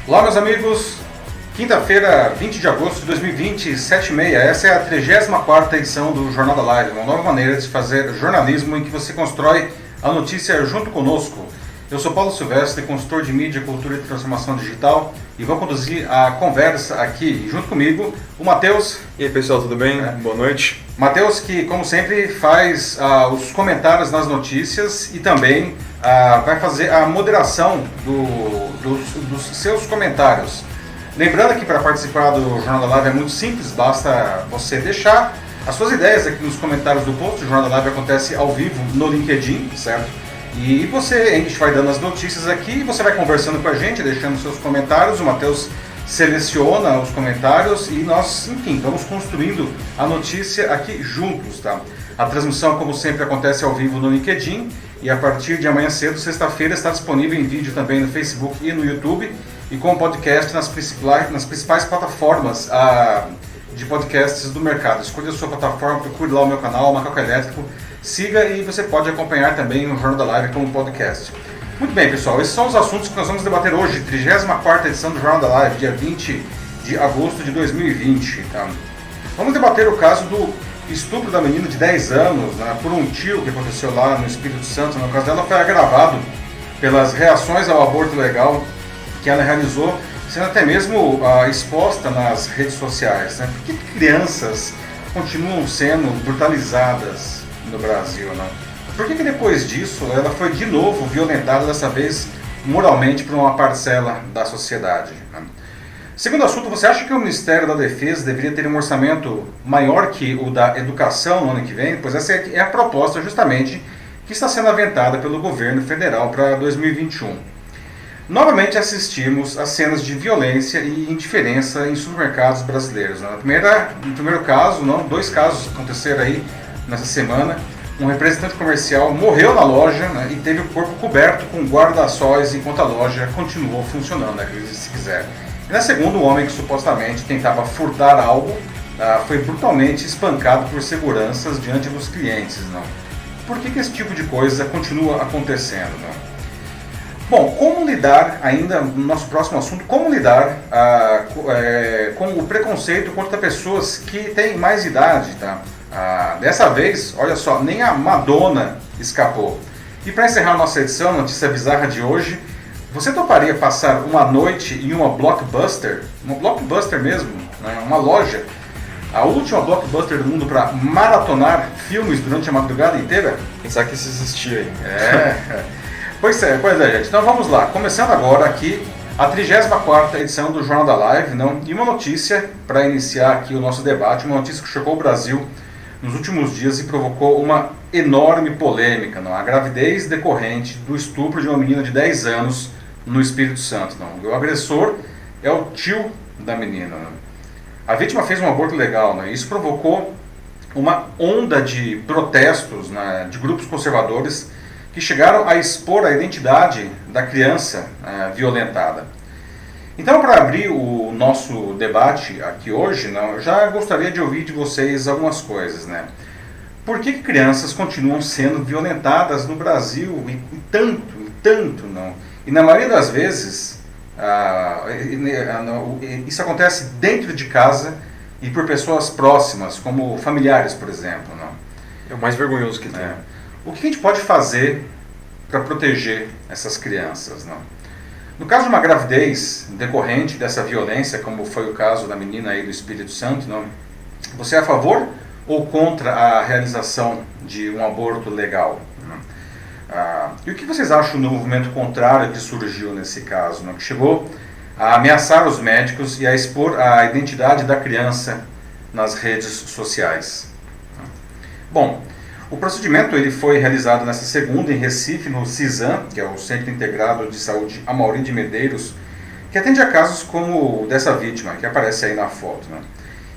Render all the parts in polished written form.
Olá, meus amigos. Quinta-feira, 20 de agosto de 2020, 7h30. Essa é a 34ª edição do Jornal da Live, uma nova maneira de fazer jornalismo em que você constrói a notícia junto conosco. Eu sou Paulo Silvestre, consultor de mídia, cultura e transformação digital, e vou conduzir a conversa aqui, junto comigo, o Matheus. E aí, pessoal, tudo bem? Boa noite. Matheus, que como sempre faz os comentários nas notícias e também vai fazer a moderação dos seus comentários. Lembrando que para participar do Jornal da Live é muito simples, basta você deixar as suas ideias aqui nos comentários do post. O Jornal da Live acontece ao vivo no LinkedIn, certo? E a gente vai dando as notícias aqui, você vai conversando com a gente, deixando seus comentários, o Matheus seleciona os comentários e nós, enfim, vamos construindo a notícia aqui juntos, tá? A transmissão, como sempre, acontece ao vivo no LinkedIn e a partir de amanhã cedo, sexta-feira, está disponível em vídeo também no Facebook e no YouTube e com podcast nas principais plataformas de podcasts do mercado. Escolha a sua plataforma, procure lá o meu canal, Macaco Elétrico, siga e você pode acompanhar também o Jornal da Live como podcast. Muito bem, pessoal, esses são os assuntos que nós vamos debater hoje, 34ª edição do Jornal da Live, dia 20 de agosto de 2020. Tá? Vamos debater o caso do estupro da menina de 10 anos, né, por um tio que aconteceu lá no Espírito Santo. No caso dela foi agravado pelas reações ao aborto legal que ela realizou, sendo até mesmo exposta nas redes sociais. Né? Por que crianças continuam sendo brutalizadas no Brasil, né? Por que depois disso ela foi de novo violentada, dessa vez moralmente, por uma parcela da sociedade? Né? Segundo assunto, você acha que o Ministério da Defesa deveria ter um orçamento maior que o da Educação no ano que vem? Pois essa é a proposta justamente que está sendo aventada pelo governo federal para 2021. Novamente assistimos a cenas de violência e indiferença em supermercados brasileiros. Né? No primeiro caso, dois casos aconteceram aí nessa semana. Um representante comercial morreu na loja, né, e teve o corpo coberto com guarda-sóis enquanto a loja continuou funcionando, né, se quiser. E na segunda, um homem que supostamente tentava furtar algo foi brutalmente espancado por seguranças diante dos clientes. Não? Por que esse tipo de coisa continua acontecendo? Não? Bom, como lidar, ainda no nosso próximo assunto, como lidar com o preconceito contra pessoas que têm mais idade, tá? Dessa vez, olha só, nem a Madonna escapou. E para encerrar a nossa edição, notícia bizarra de hoje, você toparia passar uma noite em uma Blockbuster mesmo, né, uma loja, a última Blockbuster do mundo para maratonar filmes durante a madrugada inteira? Pensar que isso existia aí. Pois é, gente. Então vamos lá, começando agora aqui a 34ª edição do Jornal da Live, e uma notícia para iniciar aqui o nosso debate, uma notícia que chocou o Brasil nos últimos dias e provocou uma enorme polêmica, a gravidez decorrente do estupro de uma menina de 10 anos no Espírito Santo. O agressor é o tio da menina. A vítima fez um aborto legal, e isso provocou uma onda de protestos, de grupos conservadores que chegaram a expor a identidade da criança violentada. Então, para abrir o nosso debate aqui hoje, eu já gostaria de ouvir de vocês algumas coisas. Por que crianças continuam sendo violentadas no Brasil e tanto? E na maioria das vezes, isso acontece dentro de casa e por pessoas próximas, como familiares, por exemplo. É o mais vergonhoso que tem. O que a gente pode fazer para proteger essas crianças? No caso de uma gravidez decorrente dessa violência, como foi o caso da menina aí do Espírito Santo, você é a favor ou contra a realização de um aborto legal? E o que vocês acham do movimento contrário que surgiu nesse caso, que chegou a ameaçar os médicos e a expor a identidade da criança nas redes sociais? Bom, o procedimento ele foi realizado nesta segunda em Recife, no CISAM, que é o Centro Integrado de Saúde Amaury de Medeiros, que atende a casos como o dessa vítima, que aparece aí na foto.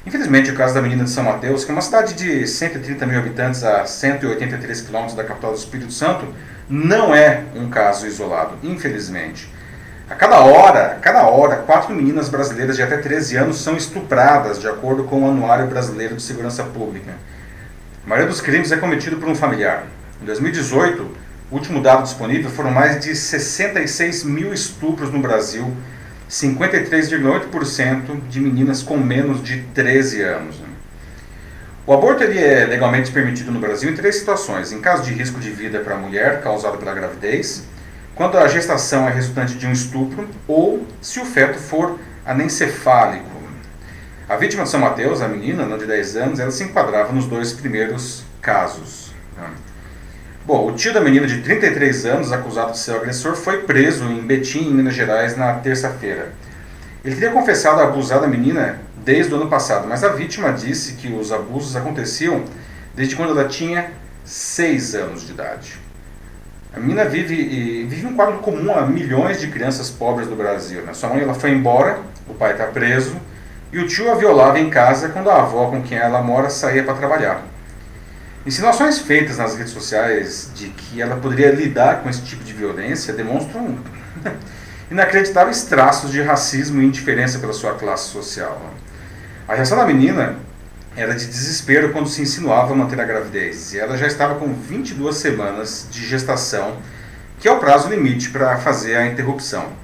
Infelizmente, o caso da menina de São Mateus, que é uma cidade de 130 mil habitantes a 183 quilômetros da capital do Espírito Santo, não é um caso isolado, infelizmente. A cada hora, 4 meninas brasileiras de até 13 anos são estupradas, de acordo com o Anuário Brasileiro de Segurança Pública. A maioria dos crimes é cometido por um familiar. Em 2018, o último dado disponível foram mais de 66 mil estupros no Brasil, 53,8% de meninas com menos de 13 anos. Né? O aborto ele é legalmente permitido no Brasil em 3 situações. Em caso de risco de vida para a mulher causado pela gravidez, quando a gestação é resultante de um estupro ou se o feto for anencefálico. A vítima de São Mateus, a menina de 10 anos, ela se enquadrava nos 2 primeiros casos. Bom, o tio da menina de 33 anos, acusado de ser o agressor, foi preso em Betim, em Minas Gerais, na terça-feira. Ele teria confessado abusar da menina desde o ano passado, mas a vítima disse que os abusos aconteciam desde quando ela tinha 6 anos de idade. A menina vive um quadro comum a milhões de crianças pobres do Brasil. Né? Sua mãe ela foi embora, o pai está preso, e o tio a violava em casa quando a avó com quem ela mora saía para trabalhar. Insinuações feitas nas redes sociais de que ela poderia lidar com esse tipo de violência demonstram inacreditáveis traços de racismo e indiferença pela sua classe social. A reação da menina era de desespero quando se insinuava manter a gravidez, e ela já estava com 22 semanas de gestação, que é o prazo limite para fazer a interrupção.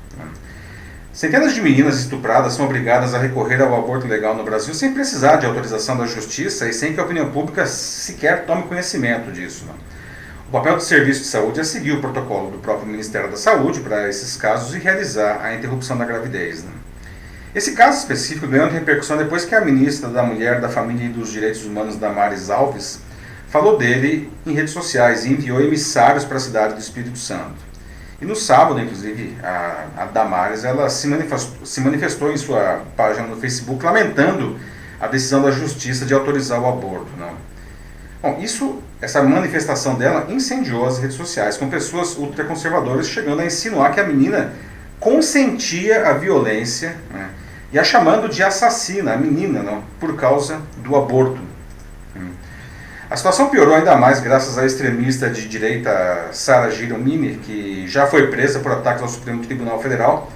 Centenas de meninas estupradas são obrigadas a recorrer ao aborto legal no Brasil sem precisar de autorização da justiça e sem que a opinião pública sequer tome conhecimento disso. O papel do Serviço de Saúde é seguir o protocolo do próprio Ministério da Saúde para esses casos e realizar a interrupção da gravidez. Esse caso específico ganhou repercussão depois que a ministra da Mulher, da Família e dos Direitos Humanos, Damares Alves, falou dele em redes sociais e enviou emissários para a cidade do Espírito Santo. E no sábado, inclusive, a Damares ela se manifestou em sua página no Facebook lamentando a decisão da Justiça de autorizar o aborto. Não. Bom, essa manifestação dela incendiou as redes sociais, com pessoas ultraconservadoras chegando a insinuar que a menina consentia a violência, né, e a chamando de assassina, a menina, não, por causa do aborto. A situação piorou ainda mais graças à extremista de direita Sara Giromini, que já foi presa por ataques ao Supremo Tribunal Federal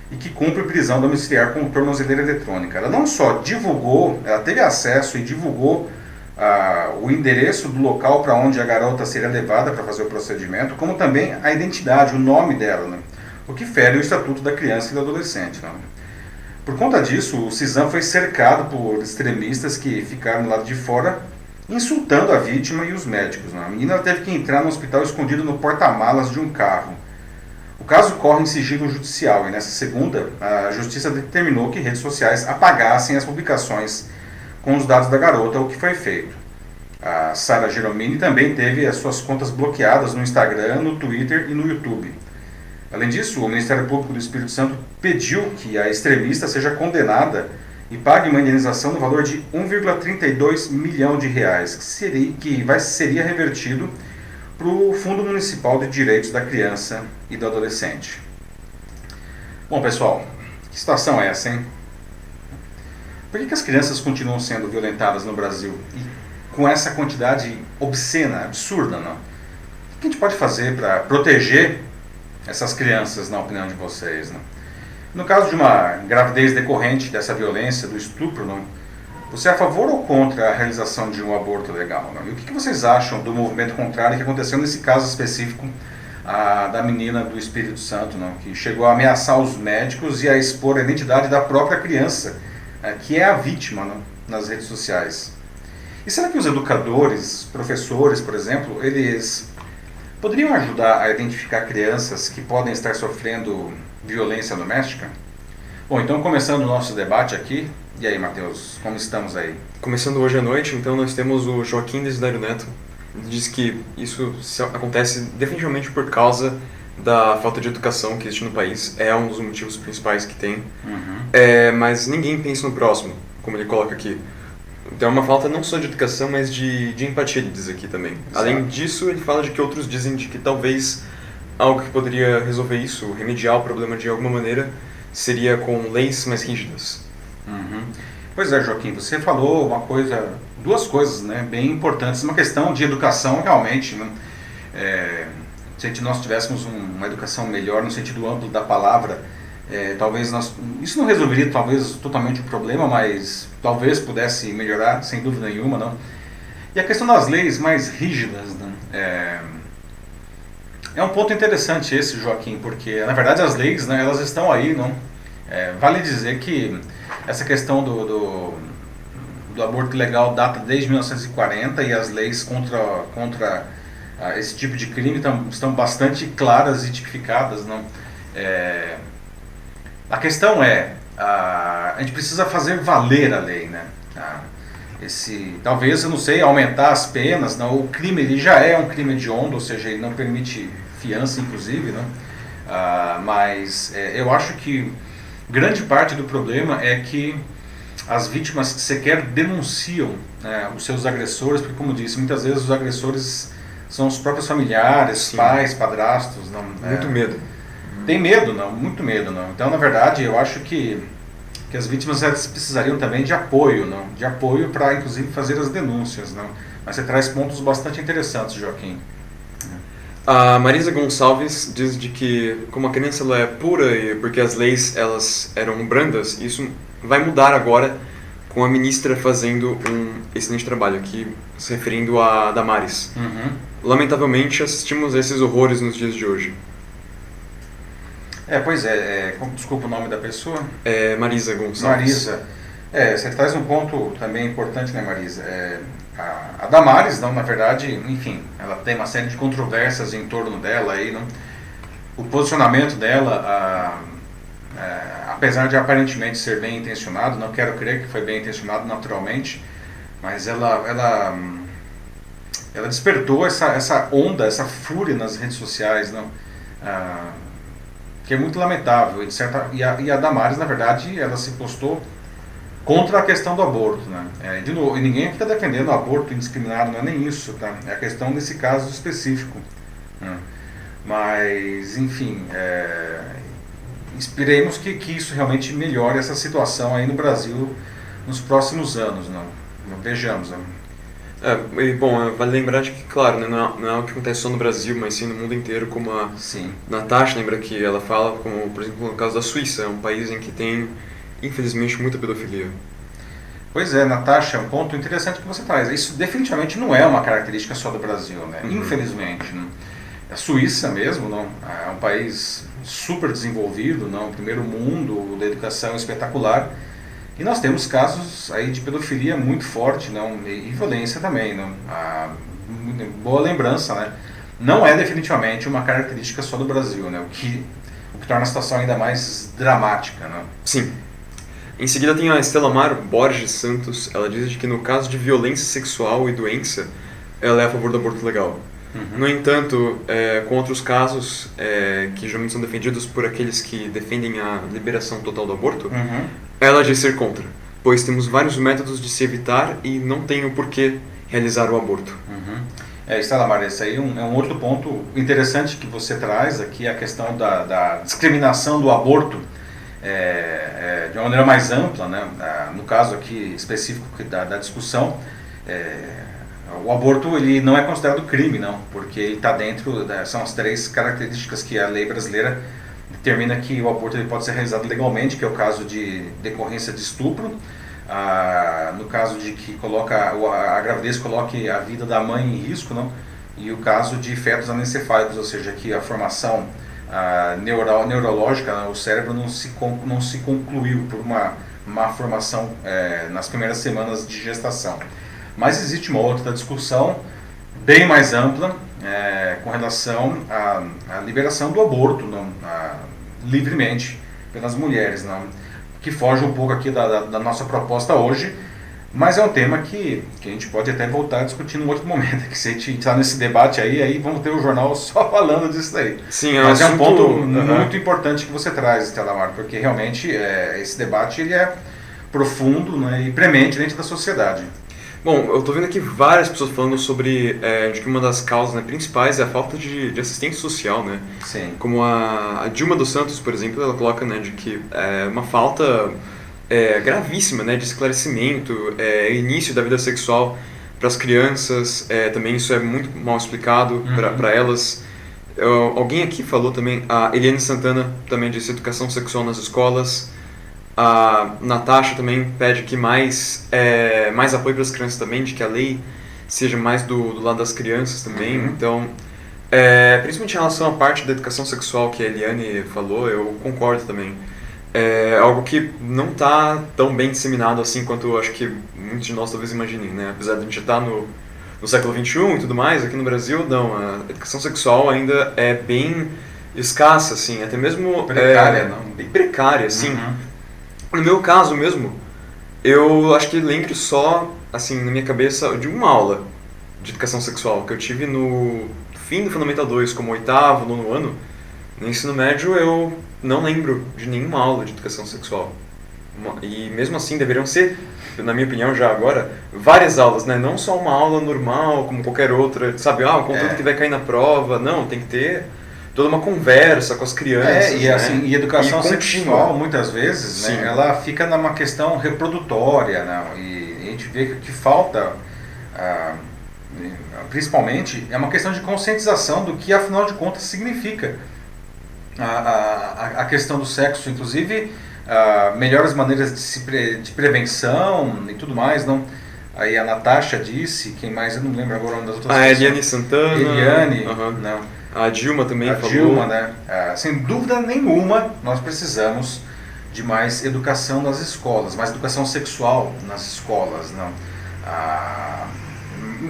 e que cumpre prisão domiciliar com tornozeleira eletrônica. Ela não só divulgou, ela teve acesso e divulgou o endereço do local para onde a garota seria levada para fazer o procedimento, como também a identidade, o nome dela, né? O que fere o Estatuto da Criança e do Adolescente. Né? Por conta disso, o CISAM foi cercado por extremistas que ficaram do lado de fora, insultando a vítima e os médicos. Né? A menina teve que entrar no hospital escondida no porta-malas de um carro. O caso corre em sigilo judicial e nessa segunda, a Justiça determinou que redes sociais apagassem as publicações com os dados da garota, o que foi feito. A Sara Giromini também teve as suas contas bloqueadas no Instagram, no Twitter e no YouTube. Além disso, o Ministério Público do Espírito Santo pediu que a extremista seja condenada e pague uma indenização no valor de 1,32 milhão de reais, que seria revertido para o Fundo Municipal de Direitos da Criança e do Adolescente. Bom, pessoal, que situação é essa, hein? Por que as crianças continuam sendo violentadas no Brasil? E com essa quantidade obscena, absurda, não? O que a gente pode fazer para proteger essas crianças, na opinião de vocês, não? No caso de uma gravidez decorrente dessa violência, do estupro, não? Você é a favor ou contra a realização de um aborto legal? Não? E o que vocês acham do movimento contrário que aconteceu nesse caso específico da menina do Espírito Santo, não? Que chegou a ameaçar os médicos e a expor a identidade da própria criança, que é a vítima, não? Nas redes sociais? E será que os educadores, professores, por exemplo, eles poderiam ajudar a identificar crianças que podem estar sofrendo violência doméstica? Bom, então começando o nosso debate aqui. E aí, Matheus, como estamos aí? Começando hoje à noite, então nós temos o Joaquim Desiderio Neto. Ele diz que isso acontece definitivamente por causa da falta de educação que existe no país. É um dos motivos principais que tem. Mas ninguém pensa no próximo, como ele coloca aqui. Então é uma falta não só de educação, mas de empatia, ele diz aqui também. Exato. Além disso, ele fala de que outros dizem de que talvez algo que poderia resolver isso, remediar o problema de alguma maneira, seria com leis mais rígidas. Pois é, Joaquim, você falou duas coisas, né, bem importantes. Uma questão de educação, realmente, né, se nós tivéssemos uma educação melhor no sentido amplo da palavra, talvez isso não resolveria talvez totalmente o problema, mas talvez pudesse melhorar, sem dúvida nenhuma, não? E a questão das leis mais rígidas, né, é um ponto interessante esse, Joaquim, porque na verdade as leis, né, elas estão aí, não? Vale dizer que essa questão do aborto legal data desde 1940 e as leis contra esse tipo de crime estão bastante claras e tipificadas, não? A questão a gente precisa fazer valer a lei, né? Talvez, eu não sei, aumentar as penas, não? O crime ele já é um crime hediondo, ou seja, ele não permite fiança, inclusive, não? Mas eu acho que grande parte do problema é que as vítimas sequer denunciam, né, os seus agressores, porque, como disse, muitas vezes os agressores são os próprios familiares, sim, pais, padrastos. Não, muito medo. Tem medo, não, muito medo. Não. Então, na verdade, eu acho que as vítimas precisariam também de apoio, não, de apoio para, inclusive, fazer as denúncias. Não. Mas você traz pontos bastante interessantes, Joaquim. A Marisa Gonçalves diz de que, como a criança ela é pura e porque as leis elas eram brandas, isso vai mudar agora com a ministra fazendo um excelente trabalho aqui, se referindo a Damares. Uhum. Lamentavelmente, assistimos a esses horrores nos dias de hoje. Pois desculpa o nome da pessoa? Marisa Gonçalves. Marisa. Você traz um ponto também importante, né, Marisa? A Damares, não, na verdade, enfim, ela tem uma série de controvérsias em torno dela aí, não? O posicionamento dela, apesar de aparentemente ser bem intencionado, não quero crer que foi bem intencionado naturalmente, mas ela despertou essa onda, essa fúria nas redes sociais, não? Que é muito lamentável, e a Damares, na verdade, ela se postou contra a questão do aborto, né? De novo, e ninguém aqui está defendendo o aborto indiscriminado, não é nem isso, tá? É a questão desse caso específico, né? Mas, enfim, esperemos que isso realmente melhore essa situação aí no Brasil nos próximos anos, não? Vejamos, né? Bom, vale lembrar de que, claro, né, não é algo que acontece só no Brasil, mas sim no mundo inteiro, como a Sim. Natasha lembra que ela fala, como, por exemplo, no caso da Suíça, é um país em que tem, infelizmente, muita pedofilia. Pois é, Natasha, um ponto interessante que você traz. Isso definitivamente não é uma característica só do Brasil, né? Uhum. Infelizmente, né? A Suíça mesmo, não, é um país super desenvolvido, não, primeiro mundo, da educação espetacular. E nós temos casos aí de pedofilia muito forte, não, e violência também, não. Boa lembrança, né? Não é definitivamente uma característica só do Brasil, né? O que torna a situação ainda mais dramática, né? Sim. Em seguida tem a Estela Mar Borges Santos. Ela diz que no caso de violência sexual e doença, ela é a favor do aborto legal. Uhum. No entanto, com outros casos que geralmente são defendidos por aqueles que defendem a liberação total do aborto, Uhum. ela diz ser contra, pois temos vários métodos de se evitar e não tem o porquê realizar o aborto. Uhum. Estela Mar, esse aí é um outro ponto interessante que você traz aqui, a questão da discriminação do aborto de uma maneira mais ampla, né? No caso aqui específico da discussão, o aborto ele não é considerado crime, não, porque ele está dentro, são as 3 características que a lei brasileira determina que o aborto ele pode ser realizado legalmente, que é o caso de decorrência de estupro, no caso de que a gravidez coloque a vida da mãe em risco, não? E o caso de fetos anencefálicos, ou seja, que a formação neurológica, o cérebro não se concluiu por uma má formação nas primeiras semanas de gestação. Mas existe uma outra discussão bem mais ampla com relação à liberação do aborto livremente pelas mulheres, não? Que foge um pouco aqui da nossa proposta hoje, mas é um tema que a gente pode até voltar a discutir num outro momento, que se a gente está nesse debate aí vamos ter o jornal só falando disso daí. Sim, mas é um ponto Uhum. muito importante que você traz, Estela Mar, porque realmente esse debate ele é profundo, né, e premente dentro da sociedade. Bom, eu estou vendo aqui várias pessoas falando sobre de que uma das causas, né, principais é a falta de assistência social, né? Sim. Como a Dilma dos Santos, por exemplo, ela coloca, né, de que é uma falta gravíssima, né, de esclarecimento, início da vida sexual para as crianças, também isso é muito mal explicado Uhum. para elas. Alguém aqui falou também, a Eliane Santana também disse educação sexual nas escolas. A Natasha também pede que mais apoio para as crianças também, de que a lei seja mais do lado das crianças também. Uhum. Então, principalmente em relação à parte da educação sexual que a Eliane falou, eu concordo também. é algo que não está tão bem disseminado assim quanto eu acho que muitos de nós talvez imaginem, né? Apesar de a gente estar no século XXI e tudo mais, aqui no Brasil, não, a educação sexual ainda é bem escassa, assim, até mesmo... Precária, não? Bem precária, assim. Uhum. No meu caso mesmo, eu acho que lembro só, assim, na minha cabeça, de uma aula de educação sexual que eu tive no fim do Fundamental 2, como 8º, 9º ano. No ensino médio eu não lembro de nenhuma aula de educação sexual. E mesmo assim deveriam ser, na minha opinião já agora, várias aulas, né? Não só uma aula normal, como qualquer outra, sabe? O conteúdo que vai cair na prova. Não, tem que ter toda uma conversa com as crianças, E, né? assim, e educação sexual, muitas vezes, Sim. né, ela fica numa questão reprodutória, né? E a gente vê que falta, principalmente, é uma questão de conscientização do que, afinal de contas, significa a questão do sexo, inclusive melhores maneiras de prevenção e tudo mais. Não? Aí a Natasha disse, quem mais? Eu não lembro agora uma das outras pessoas. A Eliane Santana. Eliane, Uhum. não. A Dilma também falou. A Dilma, né? Sem dúvida nenhuma, nós precisamos de mais educação nas escolas, mais educação sexual nas escolas, não?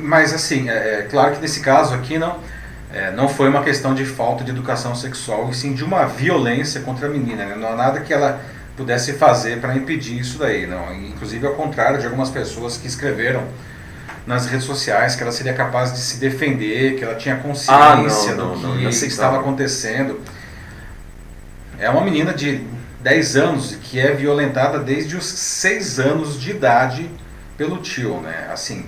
Mas assim, é claro que nesse caso aqui não foi uma questão de falta de educação sexual, e sim de uma violência contra a menina, né? Não há nada que ela pudesse fazer para impedir isso daí, não. Inclusive ao contrário de algumas pessoas que escreveram nas redes sociais que ela seria capaz de se defender, que ela tinha consciência do que estava acontecendo. É uma menina de 10 anos que é violentada desde os 6 anos de idade pelo tio, né? Assim,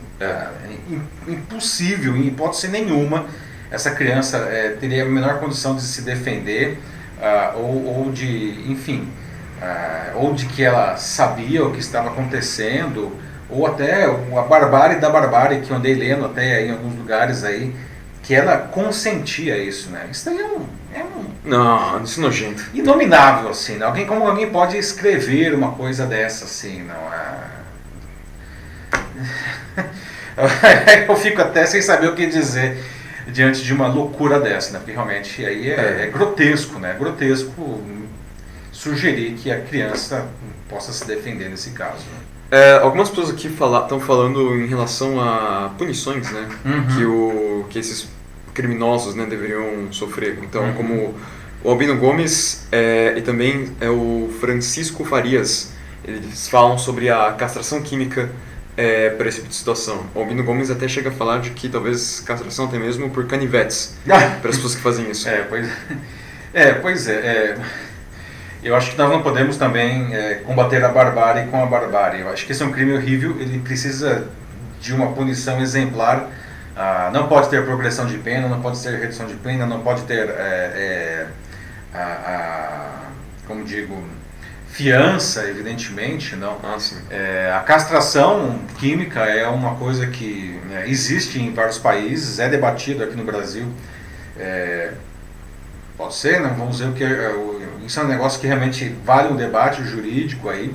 impossível, em hipótese nenhuma, essa criança teria a menor condição de se defender, ou de, enfim, ou de que ela sabia o que estava acontecendo, ou até a barbárie da barbárie que eu andei lendo até aí, em alguns lugares aí, que ela consentia isso, né? Isso daí Não, isso é nojento. Inominável, assim, né? Como alguém pode escrever uma coisa dessa, assim, não eu fico até sem saber o que dizer diante de uma loucura dessa, né? Porque realmente aí é grotesco, né? É grotesco sugerir que a criança possa se defender nesse caso, né? Algumas pessoas aqui estão falando em relação a punições, né? Uhum. Que esses criminosos, né, deveriam sofrer. então, como o Albino Gomes e também o Francisco Farias, eles falam sobre a castração química para esse tipo de situação. O Albino Gomes até chega a falar de que talvez castração até mesmo por canivetes para as pessoas que fazem isso. Pois é. Eu acho que nós não podemos também combater a barbárie com a barbárie. Eu acho que esse é um crime horrível, ele precisa de uma punição exemplar. Não pode ter progressão de pena, não pode ter redução de pena, não pode ter, como digo, fiança, evidentemente, não. A castração química é uma coisa que existe em vários países, é debatido aqui no Brasil. Pode ser, não vamos dizer o que isso é um negócio que realmente vale um debate jurídico aí,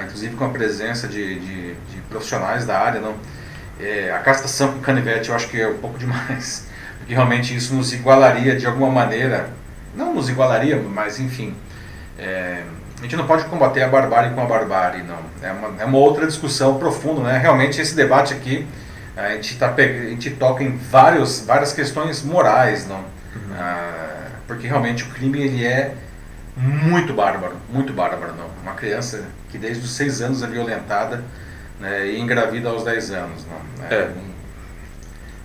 inclusive com a presença de profissionais da área, não. A castração com canivete eu acho que é um pouco demais, porque realmente isso nos igualaria de alguma maneira, não nos igualaria, mas enfim, a gente não pode combater a barbárie com a barbárie, não. É uma outra discussão profunda, né? Realmente esse debate aqui, a gente toca em várias questões morais, não. Porque realmente o crime ele é muito bárbaro, não. Uma criança que desde os 6 anos é violentada, né, e engravida aos 10 anos, não.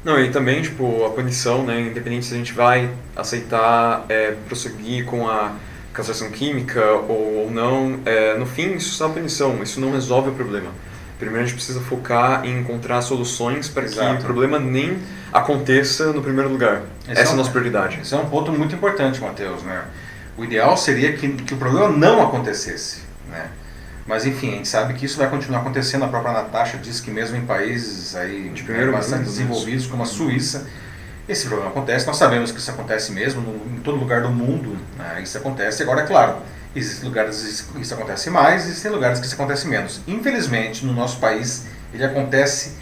Não, e também, tipo, a punição, né, independente se a gente vai aceitar prosseguir com a castração química ou não, no fim isso é só a punição, isso não resolve o problema. Primeiro a gente precisa focar em encontrar soluções para que o problema nem aconteça no primeiro lugar. Essa é a nossa prioridade. Esse é um ponto muito importante, Matheus, né? O ideal seria que o problema não acontecesse, né? Mas enfim, a gente sabe que isso vai continuar acontecendo. A própria Natasha diz que mesmo em países aí bastante desenvolvidos, como a Suíça, esse problema acontece. Nós sabemos que isso acontece mesmo, em todo lugar do mundo, né? Isso acontece. Agora, é claro, existem lugares que isso acontece mais, existem lugares que isso acontece menos. Infelizmente, no nosso país, ele acontece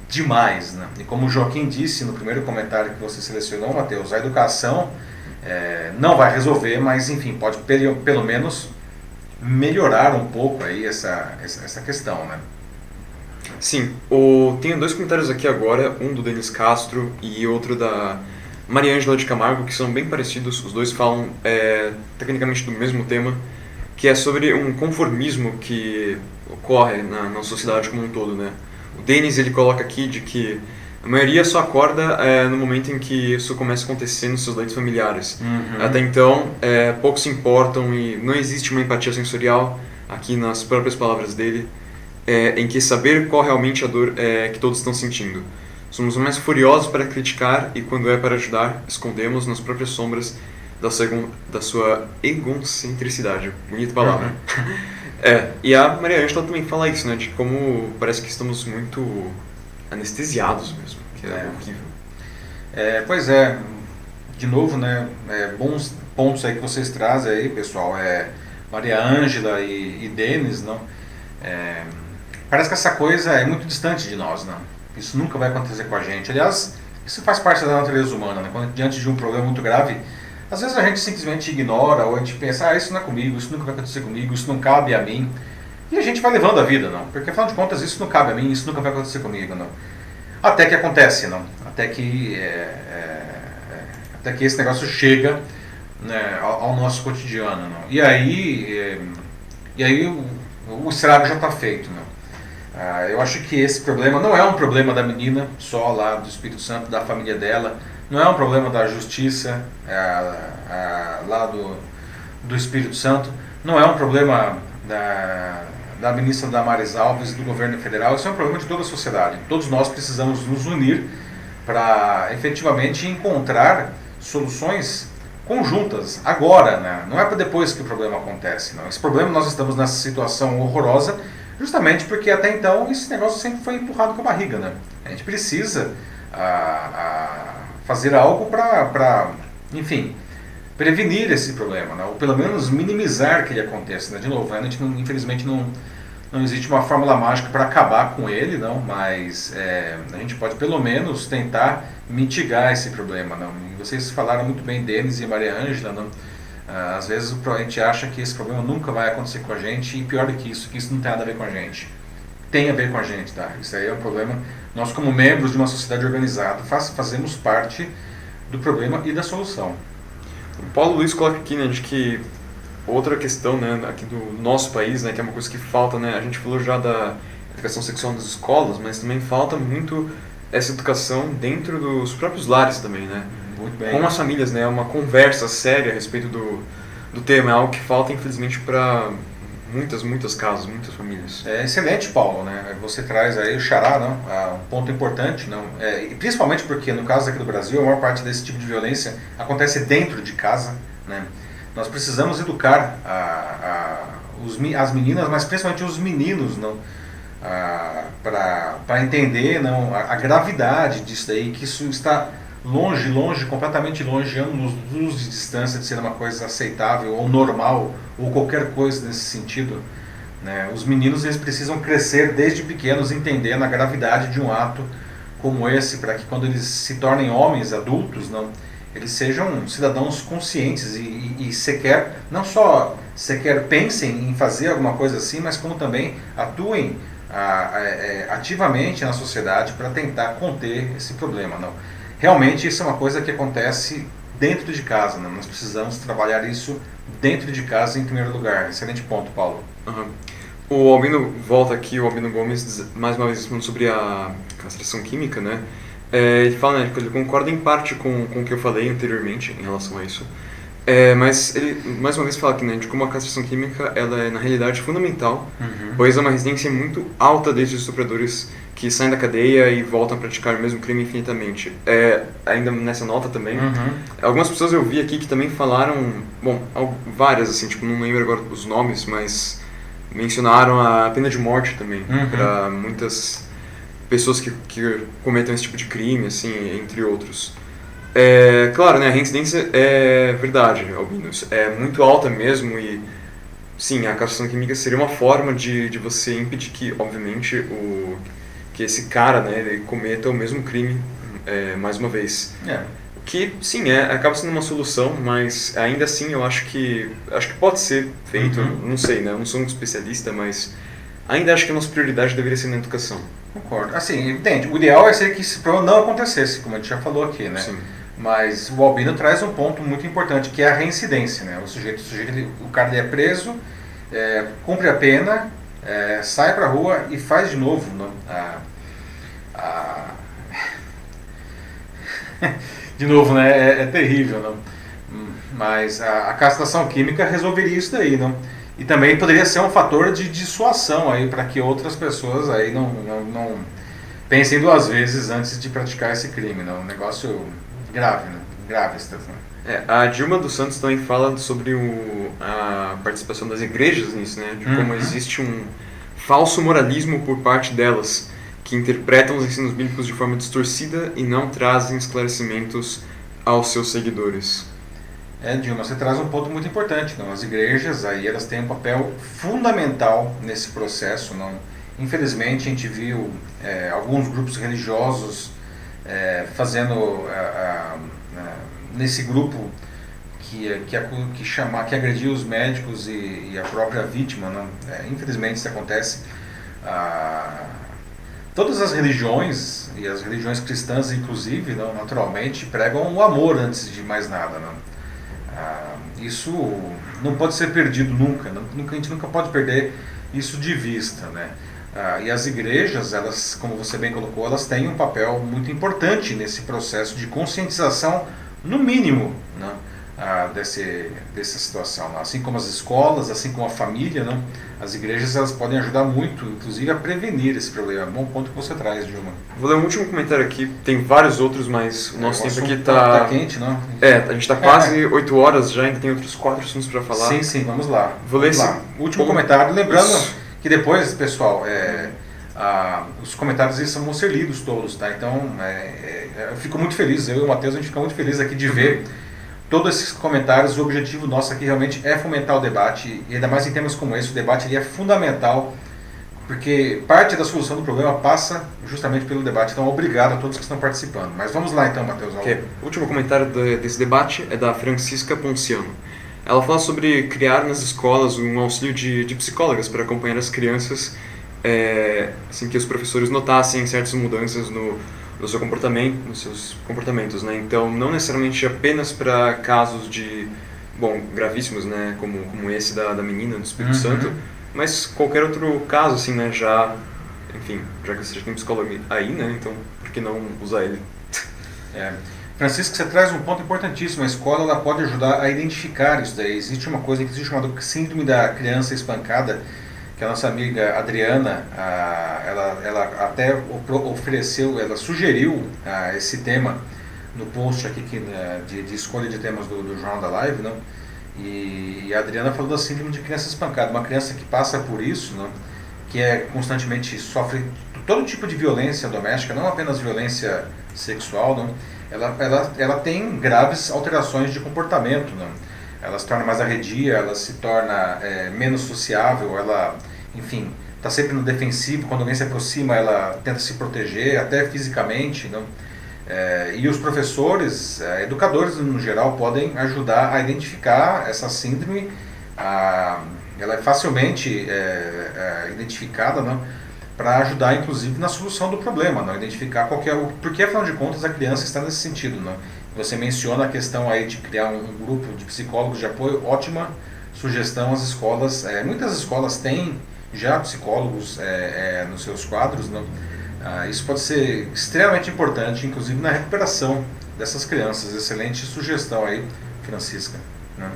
demais, né? E como o Joaquim disse no primeiro comentário que você selecionou, Matheus, a educação não vai resolver, mas enfim, pode pelo menos melhorar um pouco aí essa questão, né? Sim, tenho dois comentários aqui agora, um do Denis Castro e outro da Maria Ângela de Camargo, que são bem parecidos, os dois falam tecnicamente do mesmo tema, que é sobre um conformismo que ocorre na sociedade como um todo, né? O Denis, ele coloca aqui de que a maioria só acorda no momento em que isso começa a acontecer nos seus leitos familiares. Uhum. Até então, poucos se importam e não existe uma empatia sensorial, aqui nas próprias palavras dele, em que saber qual realmente a dor que todos estão sentindo. Somos mais furiosos para criticar e, quando é para ajudar, escondemos nas próprias sombras da sua egocentricidade. Bonita palavra. Uhum. E a Maria Ângela também fala isso, né? De como parece que estamos muito anestesiados mesmo, que é horrível. Pois é, de novo, né? Bons pontos aí que vocês trazem aí, pessoal. Maria Ângela e Denis, não? Parece que essa coisa é muito distante de nós, não? Isso nunca vai acontecer com a gente. Aliás, isso faz parte da natureza humana, né? Quando diante de um problema muito grave, às vezes a gente simplesmente ignora, ou a gente pensa, isso não é comigo, isso nunca vai acontecer comigo, isso não cabe a mim. E a gente vai levando a vida, não? Porque afinal de contas isso não cabe a mim, isso nunca vai acontecer comigo, não? Até que acontece, não? Até que esse negócio chega, né, ao nosso cotidiano, não? E aí o estrago já está feito, não? Eu acho que esse problema não é um problema da menina só lá do Espírito Santo, da família dela, não é um problema da justiça lá do Espírito Santo, não é um problema da ministra Damares Alves e do governo federal, isso é um problema de toda a sociedade. Todos nós precisamos nos unir para efetivamente encontrar soluções conjuntas, agora, né? Não é para depois que o problema acontece, não. Esse problema, nós estamos nessa situação horrorosa justamente porque até então esse negócio sempre foi empurrado com a barriga, né? A gente precisa fazer algo para, enfim, prevenir esse problema, né? Ou pelo menos minimizar que ele aconteça, né? De novo, a gente infelizmente não existe uma fórmula mágica para acabar com ele, não, mas a gente pode pelo menos tentar mitigar esse problema, não. E vocês falaram muito bem, Denis e Maria Ângela, não. Às vezes a gente acha que esse problema nunca vai acontecer com a gente, e pior do que isso não tem nada a ver com a gente. Tem a ver com a gente, tá? Isso aí é um problema. Nós, como membros de uma sociedade organizada, fazemos parte do problema e da solução. O Paulo Luiz coloca aqui, né, de que outra questão, né, aqui do nosso país, né, que é uma coisa que falta, né, a gente falou já da educação sexual nas escolas, mas também falta muito essa educação dentro dos próprios lares também, né? Muito bem. Com as famílias, né, uma conversa séria a respeito do tema, é algo que falta, infelizmente, para muitas casas, muitas famílias. Excelente, Paulo, né? Você traz aí o xará, não? Um ponto importante, não? E principalmente porque no caso aqui do Brasil, a maior parte desse tipo de violência acontece dentro de casa, né? Nós precisamos educar as meninas, mas principalmente os meninos, não? Para entender, não, a gravidade disso daí, que isso está longe, completamente longe, anos de distância de ser uma coisa aceitável ou normal ou qualquer coisa nesse sentido, né? Os meninos, eles precisam crescer desde pequenos entendendo a gravidade de um ato como esse, para que quando eles se tornem homens adultos, não, eles sejam cidadãos conscientes e sequer, não só sequer pensem em fazer alguma coisa assim, mas como também atuem ativamente na sociedade para tentar conter esse problema, não. Realmente isso é uma coisa que acontece dentro de casa, né? Nós precisamos trabalhar isso dentro de casa em primeiro lugar. Excelente ponto, Paulo. Uhum. O Albino volta aqui, o Albino Gomes, mais uma vez falando sobre a castração química, né? Ele fala, né, que ele concorda em parte com o que eu falei anteriormente em relação a isso. Mas ele, mais uma vez, fala aqui, né, de como a castração química ela é, na realidade, fundamental, pois há uma resistência muito alta desde os estupradores que saem da cadeia e voltam a praticar o mesmo crime infinitamente. Ainda nessa nota também, algumas pessoas eu vi aqui que também falaram, bom, várias, assim, tipo, não lembro agora os nomes, mas mencionaram a pena de morte também, para muitas pessoas que cometem esse tipo de crime, assim, entre outros. Claro, né, a reincidência é verdade, Albinos, é muito alta mesmo e, sim, a castração química seria uma forma de você impedir que, obviamente, que esse cara, né, ele cometa o mesmo crime mais uma vez. Que, sim, acaba sendo uma solução, mas ainda assim eu acho que pode ser feito, não sei, né? Eu não sou um especialista, mas ainda acho que a nossa prioridade deveria ser na educação. Concordo. Assim, evidente, o ideal é ser que esse problema não acontecesse, como a gente já falou aqui, né? Sim. Mas o Albino traz um ponto muito importante, que é a reincidência, né? O cara ele é preso, cumpre a pena, sai pra rua e faz de novo, né? De novo, né? É terrível, não? Mas a castração química resolveria isso daí, não? E também poderia ser um fator de dissuasão aí para que outras pessoas aí não pensem duas vezes antes de praticar esse crime, não? Um negócio grave, né? Grave, né? A Dilma dos Santos também fala sobre a participação das igrejas nisso, né? De como existe um falso moralismo por parte delas, que interpretam os ensinos bíblicos de forma distorcida e não trazem esclarecimentos aos seus seguidores. Dilma, você traz um ponto muito importante, não? As igrejas aí elas têm um papel fundamental nesse processo, não? Infelizmente a gente viu alguns grupos religiosos fazendo nesse grupo que agrediu os médicos e a própria vítima, não? Infelizmente isso acontece. Todas as religiões, e as religiões cristãs inclusive, não, naturalmente, pregam o amor antes de mais nada. Não? Isso não pode ser perdido nunca, a gente nunca pode perder isso de vista. Né? E as igrejas, elas, como você bem colocou, elas têm um papel muito importante nesse processo de conscientização, no mínimo, né? Dessa situação. Assim como as escolas, assim como a família, né? As igrejas elas podem ajudar muito, inclusive a prevenir esse problema. Bom ponto que você traz, Dilma. Vou ler um último comentário aqui, tem vários outros, mas o nosso tempo aqui tá quente, não? A gente está quase 8 horas já, ainda tem outros 4 assuntos para falar. Sim, vamos lá. Vou ler esse último comentário, lembrando que depois, pessoal, os comentários eles vão ser lidos todos, tá? Então, eu fico muito feliz, eu e o Matheus, a gente fica muito feliz aqui de ver todos esses comentários. O objetivo nosso aqui realmente é fomentar o debate, e ainda mais em temas como esse, o debate ele é fundamental, porque parte da solução do problema passa justamente pelo debate. Então, obrigado a todos que estão participando. Mas vamos lá então, Matheus. O último comentário desse debate é da Francisca Ponciano. Ela fala sobre criar nas escolas um auxílio de psicólogas para acompanhar as crianças, assim que os professores notassem certas mudanças no seu comportamento, nos seus comportamentos, né? Então, não necessariamente apenas para casos gravíssimos, né? Como esse da menina do Espírito Santo, mas qualquer outro caso, assim, né? Já que você já tem psicólogo aí, né? Então, por que não usar ele? Francisco, você traz um ponto importantíssimo. A escola ela pode ajudar a identificar isso daí. Existe uma coisa que existe chamada síndrome da criança espancada, que a nossa amiga Adriana, ela até ofereceu, ela sugeriu esse tema no post aqui de escolha de temas do Jornal da Live, não? E a Adriana falou da síndrome de criança espancada, uma criança que passa por isso, não? Que constantemente sofre todo tipo de violência doméstica, não apenas violência sexual, não? Ela tem graves alterações de comportamento, não? Ela se torna mais arredia, ela se torna menos sociável, ela, enfim, está sempre no defensivo. Quando alguém se aproxima, ela tenta se proteger, até fisicamente, não? E os professores, educadores no geral, podem ajudar a identificar essa síndrome. Ela é facilmente identificada, não? Para ajudar, inclusive, na solução do problema, não? Identificar porque, afinal de contas, a criança está nesse sentido, não? Você menciona a questão aí de criar um grupo de psicólogos de apoio, ótima sugestão. As escolas, muitas escolas têm já psicólogos nos seus quadros, não? Isso pode ser extremamente importante, inclusive na recuperação dessas crianças. Excelente sugestão aí, Francisca. Né?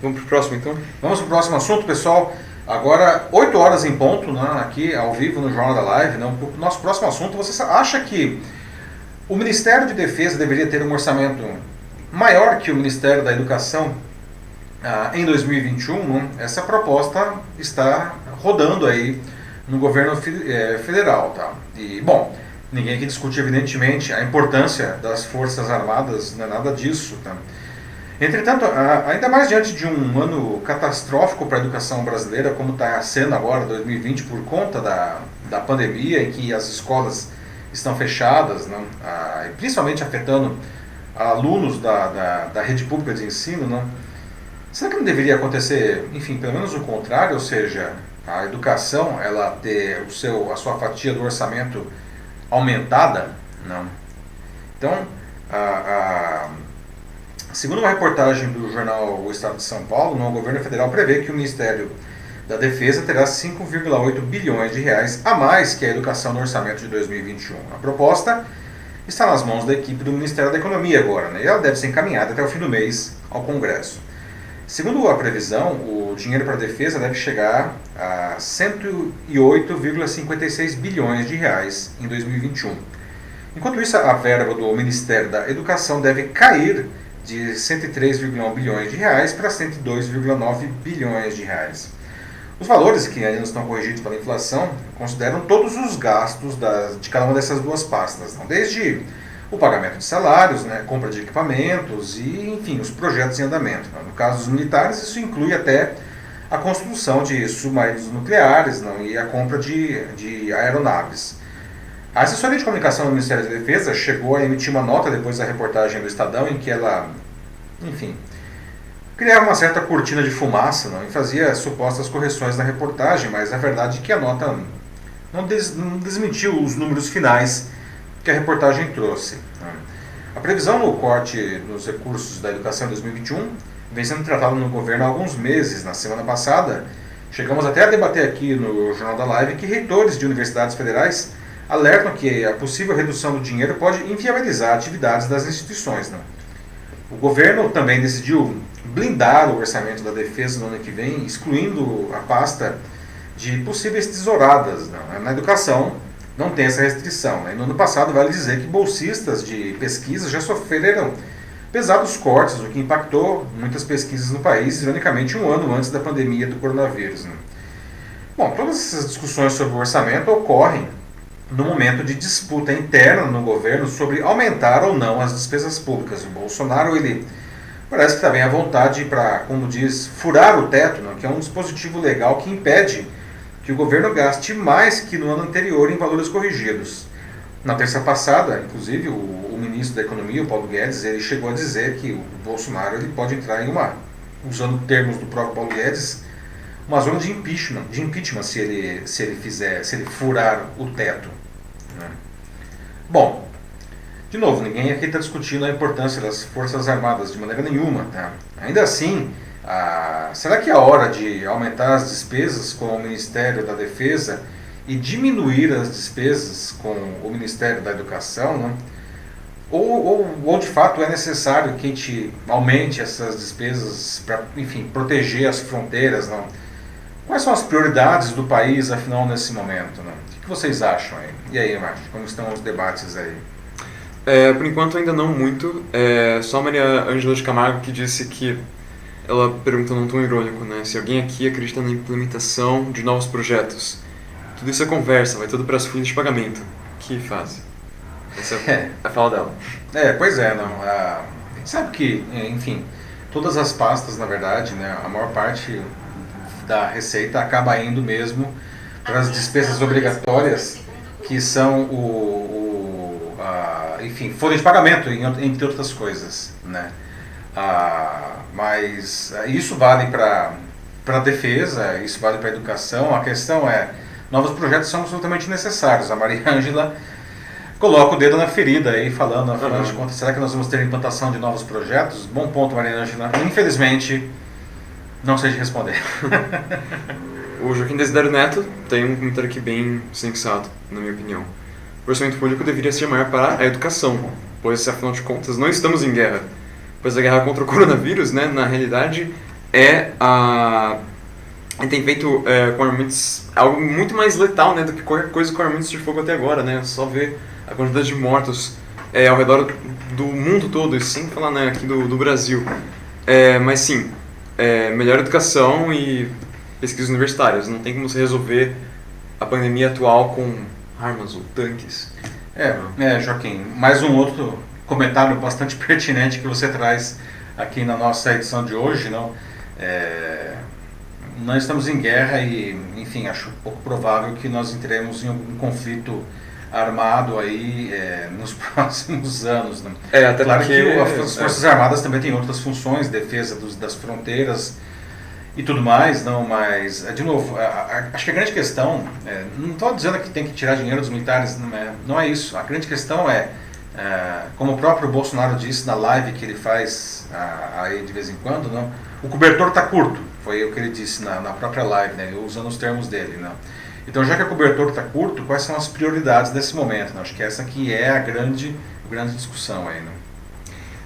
Vamos para o próximo então? Vamos para o próximo assunto, pessoal. Agora, 8 horas em ponto, né, aqui ao vivo no Jornal da Live. Né? O nosso próximo assunto, você acha que o Ministério de Defesa deveria ter um orçamento maior que o Ministério da Educação em 2021? Né? Essa proposta está rodando aí no governo federal. Tá? E, bom, ninguém aqui discute, evidentemente, a importância das Forças Armadas, não é nada disso. Tá? Entretanto, ainda mais diante de um ano catastrófico para a educação brasileira, como está sendo agora, 2020, por conta da pandemia, em que as escolas estão fechadas, né? Principalmente afetando alunos da rede pública de ensino, não? Será que não deveria acontecer, enfim, pelo menos o contrário, ou seja, a educação ela ter a sua fatia do orçamento aumentada? Não. Então, segundo uma reportagem do jornal O Estado de São Paulo, o governo federal prevê que o Ministério da Defesa terá 5,8 bilhões de reais a mais que a educação no orçamento de 2021. A proposta está nas mãos da equipe do Ministério da Economia agora, né? E ela deve ser encaminhada até o fim do mês ao Congresso. Segundo a previsão, o dinheiro para a defesa deve chegar a 108,56 bilhões de reais em 2021. Enquanto isso, a verba do Ministério da Educação deve cair de 103,1 bilhões de reais para 102,9 bilhões de reais. Os valores, que ainda não estão corrigidos pela inflação, consideram todos os gastos de cada uma dessas duas pastas, não? Desde o pagamento de salários, né, compra de equipamentos e, enfim, os projetos em andamento. Não? No caso dos militares, isso inclui até a construção de submarinos nucleares, não? E a compra de aeronaves. A assessoria de comunicação do Ministério da Defesa chegou a emitir uma nota depois da reportagem do Estadão em que ela, enfim, criava uma certa cortina de fumaça, não? E fazia supostas correções na reportagem, mas a verdade é que a nota não desmentiu os números finais que a reportagem trouxe. A previsão no corte nos recursos da educação em 2021 vem sendo tratada no governo há alguns meses. Na semana passada, chegamos até a debater aqui no Jornal da Live que reitores de universidades federais alertam que a possível redução do dinheiro pode inviabilizar atividades das instituições. Não? O governo também decidiu blindar o orçamento da defesa no ano que vem, excluindo a pasta de possíveis tesouradas. Não? Na educação não tem essa restrição. Né? No ano passado, vale dizer que bolsistas de pesquisa já sofreram pesados cortes, o que impactou muitas pesquisas no país, ironicamente um ano antes da pandemia do coronavírus. Né? Bom, todas essas discussões sobre o orçamento ocorrem no momento de disputa interna no governo sobre aumentar ou não as despesas públicas. O Bolsonaro, ele parece que está bem à vontade para, como diz, furar o teto, né? Que é um dispositivo legal que impede que o governo gaste mais que no ano anterior em valores corrigidos. Na terça passada, inclusive, o ministro da Economia, o Paulo Guedes, ele chegou a dizer que o Bolsonaro ele pode entrar em usando termos do próprio Paulo Guedes, uma zona de impeachment se ele furar o teto. Né? Bom, de novo, ninguém aqui está discutindo a importância das Forças Armadas de maneira nenhuma. Tá? Ainda assim, será que é a hora de aumentar as despesas com o Ministério da Defesa e diminuir as despesas com o Ministério da Educação? Né? Ou de fato é necessário que a gente aumente essas despesas para, enfim, proteger as fronteiras? Não? Quais são as prioridades do país, afinal, nesse momento? Né? O que vocês acham aí? E aí, Márcio, como estão os debates aí? Por enquanto ainda não muito. Só a Maria Ângela de Camargo que disse que ela perguntou num tom irônico, né? Se alguém aqui acredita na implementação de novos projetos. Tudo isso é conversa, vai tudo para as folhas de pagamento. Que fase? Essa é a fala dela. Pois é, não. A gente sabe que, enfim, todas as pastas, na verdade, né, a maior parte da receita acaba indo mesmo para as despesas obrigatórias, que são enfim, folha de pagamento, entre outras coisas, né? Mas isso vale para a defesa, isso vale para a educação. A questão é, novos projetos são absolutamente necessários. A Maria Ângela coloca o dedo na ferida aí, falando, afinal de contas, será que nós vamos ter implantação de novos projetos? Bom ponto, Maria Ângela. Infelizmente, não sei te responder. O Joaquim Desidério Neto tem um comentário aqui bem sensato, na minha opinião. O orçamento público deveria ser maior para a educação, pois, afinal de contas, não estamos em guerra. Pois a guerra contra o coronavírus, né, na realidade, tem feito com armamentos algo muito mais letal, né, do que qualquer coisa com armamentos de fogo até agora, né? Só ver a quantidade de mortos ao redor do mundo todo, e sem falar, né, aqui do Brasil. Mas sim, melhor educação e pesquisas universitárias. Não tem como você resolver a pandemia atual com armas ou tanques. Joaquim, mais um outro comentário bastante pertinente que você traz aqui na nossa edição de hoje, não? Nós estamos em guerra e, enfim, acho pouco provável que nós entremos em um conflito armado aí nos próximos anos. Né? Até claro porque, que as Forças Armadas também têm outras funções, defesa das fronteiras e tudo mais, não, mas, de novo, acho que a grande questão, não estou dizendo que tem que tirar dinheiro dos militares, não é isso. A grande questão como o próprio Bolsonaro disse na live que ele faz aí de vez em quando, não, o cobertor está curto, foi o que ele disse na própria live, né, usando os termos dele. Não. Então, já que o cobertor está curto, quais são as prioridades desse momento? Não? Acho que essa aqui é a grande discussão aí. Não?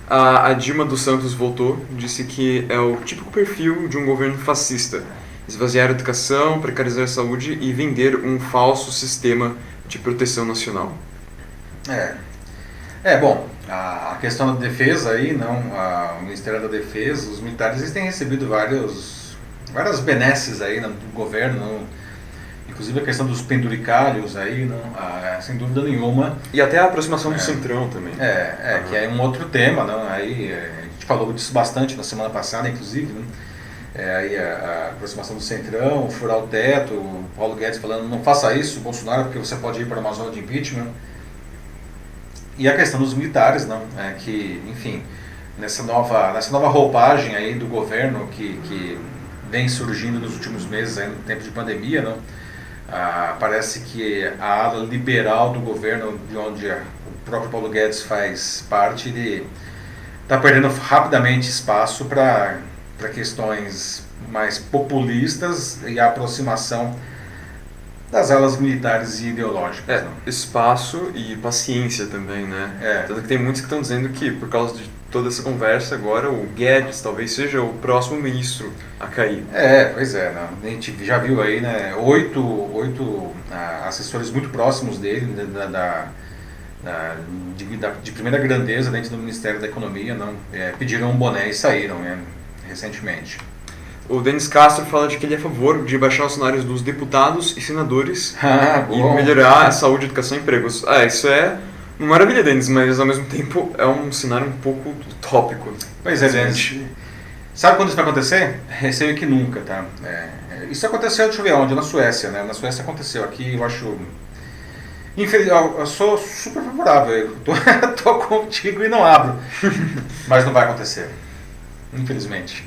A Dilma dos Santos voltou, disse que é o típico perfil de um governo fascista. Esvaziar a educação, precarizar a saúde e vender um falso sistema de proteção nacional. Bom, a questão da defesa aí, não, o Ministério da Defesa, os militares eles têm recebido várias benesses aí do governo, não, inclusive a questão dos penduricalhos aí, não, sem dúvida nenhuma. E até a aproximação do Centrão também. Que é um outro tema, não, aí a gente falou disso bastante na semana passada, inclusive, né? Aí a aproximação do Centrão, furar o teto, o Paulo Guedes falando não faça isso, Bolsonaro, porque você pode ir para uma zona de impeachment. E a questão dos militares, não, que, enfim, nessa nova roupagem aí do governo que vem surgindo nos últimos meses, aí no tempo de pandemia, não, parece que a ala liberal do governo, de onde o próprio Paulo Guedes faz parte, ele está perdendo rapidamente espaço para questões mais populistas e a aproximação das alas militares e ideológicas. Espaço e paciência também, né? Tanto que tem muitos que estão dizendo que, por causa de toda essa conversa, agora o Guedes talvez seja o próximo ministro a cair. Pois é. Né? A gente já viu aí, né, oito assessores muito próximos dele, de primeira grandeza dentro do Ministério da Economia, não, pediram um boné e saíram, recentemente. O Denis Castro fala de que ele é a favor de baixar os salários dos deputados e senadores e melhorar a saúde, educação e empregos. Isso é uma maravilha, Denis, mas ao mesmo tempo é um cenário um pouco utópico. Pois é, Denis. Sabe quando isso vai acontecer? Receio que nunca, tá? Isso aconteceu, deixa eu ver onde, na Suécia, né? Na Suécia aconteceu, aqui eu acho... eu sou super favorável, eu tô contigo e não abro. Mas não vai acontecer, infelizmente.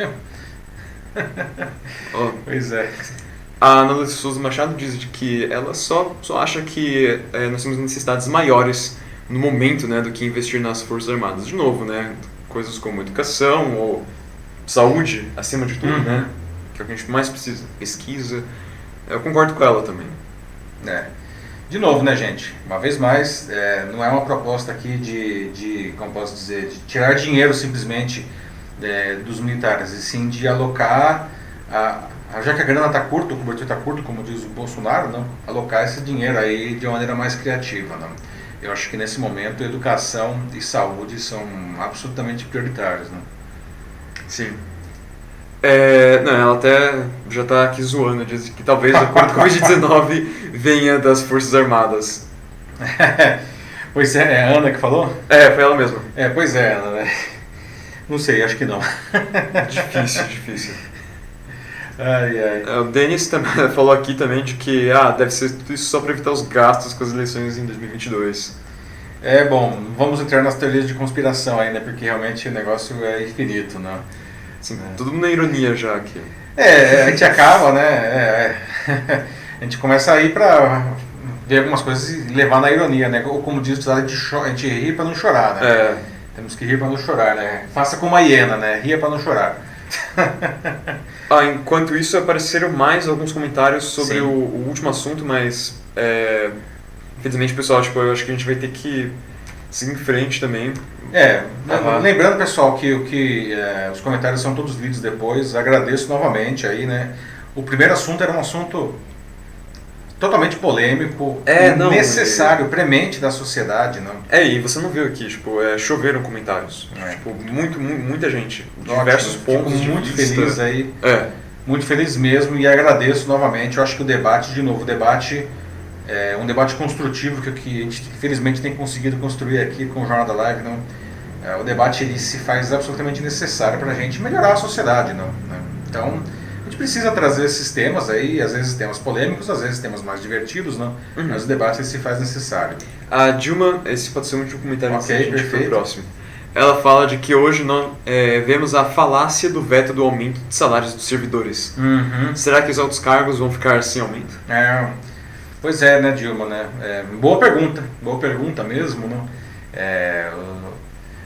Pois é. A Ana Lúcia Souza Machado diz que ela só acha que nós temos necessidades maiores no momento, né, do que investir nas Forças Armadas. De novo, né, coisas como educação ou saúde, acima de tudo, né, que é o que a gente mais precisa. Pesquisa. Eu concordo com ela também. De novo, né, gente? Uma vez mais, não é uma proposta aqui como posso dizer, de tirar dinheiro simplesmente dos militares, e sim de alocar, já que a grana está curta, o cobertor está curto, como diz o Bolsonaro, não, alocar esse dinheiro aí de uma maneira mais criativa. Não. Eu acho que nesse momento educação e saúde são absolutamente prioritários. Não. Sim. Ela até já está aqui zoando, diz que talvez a Covid-19 venha das Forças Armadas. Pois é a Ana que falou? Foi ela mesma. Pois é, Ana, né? Não sei, acho que não. Difícil. Ai. O Denis também falou aqui também de que deve ser tudo isso só para evitar os gastos com as eleições em 2022. Bom, vamos entrar nas teorias de conspiração aí, né? Porque realmente o negócio é infinito, né? Sim, tudo na ironia já aqui. A gente acaba, né? A gente começa a ir para ver algumas coisas e levar na ironia, né? Ou como diz, a gente ri para não chorar, né? Temos que rir para não chorar, né? Faça como a hiena, né? Ria para não chorar. Enquanto isso, apareceram mais alguns comentários sobre o último assunto, mas infelizmente, pessoal, eu acho que a gente vai ter que seguir em frente também. Lembrando, pessoal, que os comentários são todos lidos depois. Agradeço novamente aí, né? O primeiro assunto era um assunto totalmente polêmico, necessário, premente da sociedade, não? E você não viu aqui, choveram comentários, muita gente, diversos pontos. Fico muito feliz aí, muito feliz mesmo, e agradeço novamente. Eu acho que o debate é um debate construtivo que a gente infelizmente tem conseguido construir aqui com o Jornal da Live, não? O debate ele se faz absolutamente necessário para a gente melhorar a sociedade, não? Né? Então, A gente precisa trazer esses temas aí, às vezes temas polêmicos, às vezes temas mais divertidos, não? Mas o debate se faz necessário. A Dilma, esse pode ser um último comentário Ok, antes da gente ir pro perfeito. próximo. Ela fala de que hoje nós vemos a falácia do veto do aumento de salários dos servidores. Será que os altos cargos vão ficar sem aumento? Pois é, né, Dilma, né? Boa pergunta mesmo, né?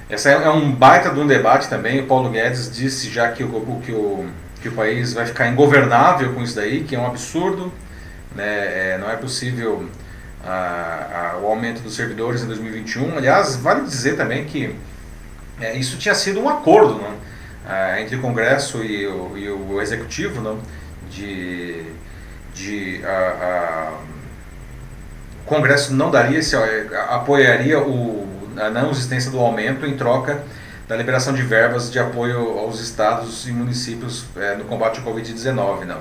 Essa é um baita de um debate também. O Paulo Guedes disse já que o país vai ficar ingovernável com isso daí, que é um absurdo, né? Não é possível o aumento dos servidores em 2021. Aliás, vale dizer também que isso tinha sido um acordo, né? Entre o Congresso e o Executivo, não? O Congresso não daria, apoiaria a não existência do aumento em troca da liberação de verbas de apoio aos estados e municípios no combate ao Covid-19, não.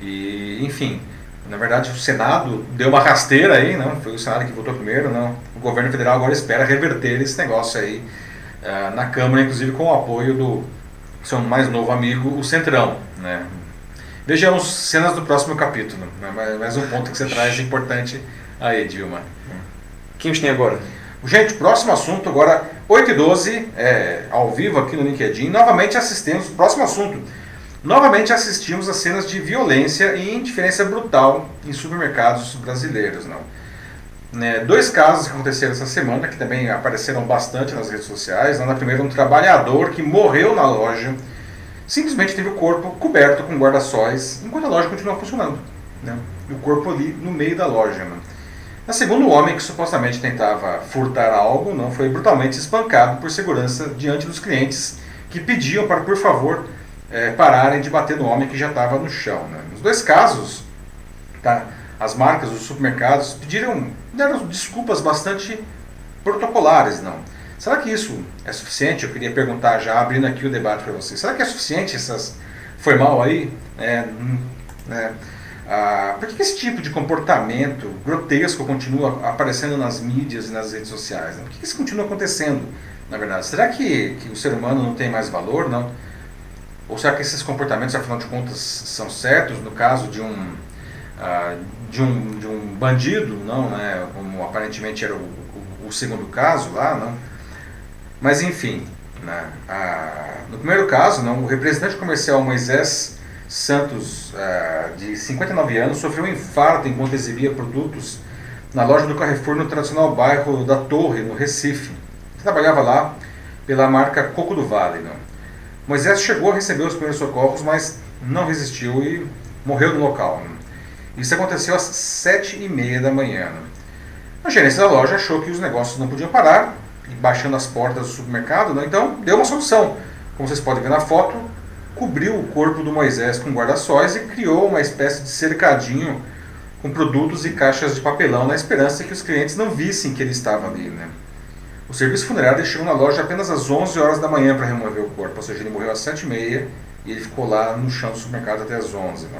E, enfim, na verdade o Senado deu uma rasteira aí, não? Foi o Senado que votou primeiro, não? O governo federal agora espera reverter esse negócio aí na Câmara, inclusive com o apoio do seu mais novo amigo, o Centrão, né? Vejamos cenas do próximo capítulo, né? Mais um ponto que você traz importante aí, Dilma. Quem a gente tem agora? Gente, próximo assunto agora, 8h12, ao vivo aqui no LinkedIn. Novamente assistimos a cenas de violência e indiferença brutal em supermercados brasileiros. Não? Dois casos que aconteceram essa semana, que também apareceram bastante nas redes sociais. Na primeira, um trabalhador que morreu na loja, simplesmente teve o corpo coberto com guarda-sóis, enquanto a loja continua funcionando. Né? E o corpo ali no meio da loja. Né? Na segunda, o homem que supostamente tentava furtar algo foi brutalmente espancado por segurança diante dos clientes que pediam para, por favor, pararem de bater no homem que já estava no chão. Né? Nos dois casos, as marcas dos supermercados deram desculpas bastante protocolares. Não? Será que isso é suficiente? Eu queria perguntar, já abrindo aqui o debate para vocês, será que é suficiente foi mal aí? Por que esse tipo de comportamento grotesco continua aparecendo nas mídias e nas redes sociais? Né? Por que isso continua acontecendo, na verdade? Será que o ser humano não tem mais valor? Não? Ou será que esses comportamentos, afinal de contas, são certos no caso de um bandido, não, né? Como aparentemente era o segundo caso lá? Não? Mas enfim, né? No primeiro caso, o representante comercial Moisés Santos, de 59 anos, sofreu um infarto enquanto exibia produtos na loja do Carrefour no tradicional bairro da Torre, no Recife. Ele trabalhava lá pela marca Coco do Vale. Não? Moisés chegou a receber os primeiros socorros, mas não resistiu e morreu no local. Não? Isso aconteceu às 7h30 da manhã. Não? A gerência da loja achou que os negócios não podiam parar, e baixando as portas do supermercado, não? Então deu uma solução. Como vocês podem ver na foto, cobriu o corpo do Moisés com guarda-sóis e criou uma espécie de cercadinho com produtos e caixas de papelão na esperança que os clientes não vissem que ele estava ali. Né? O serviço funerário chegou na loja apenas às 11 horas da manhã para remover o corpo, ou seja, ele morreu às 7h30 e ele ficou lá no chão do supermercado até às 11. Né?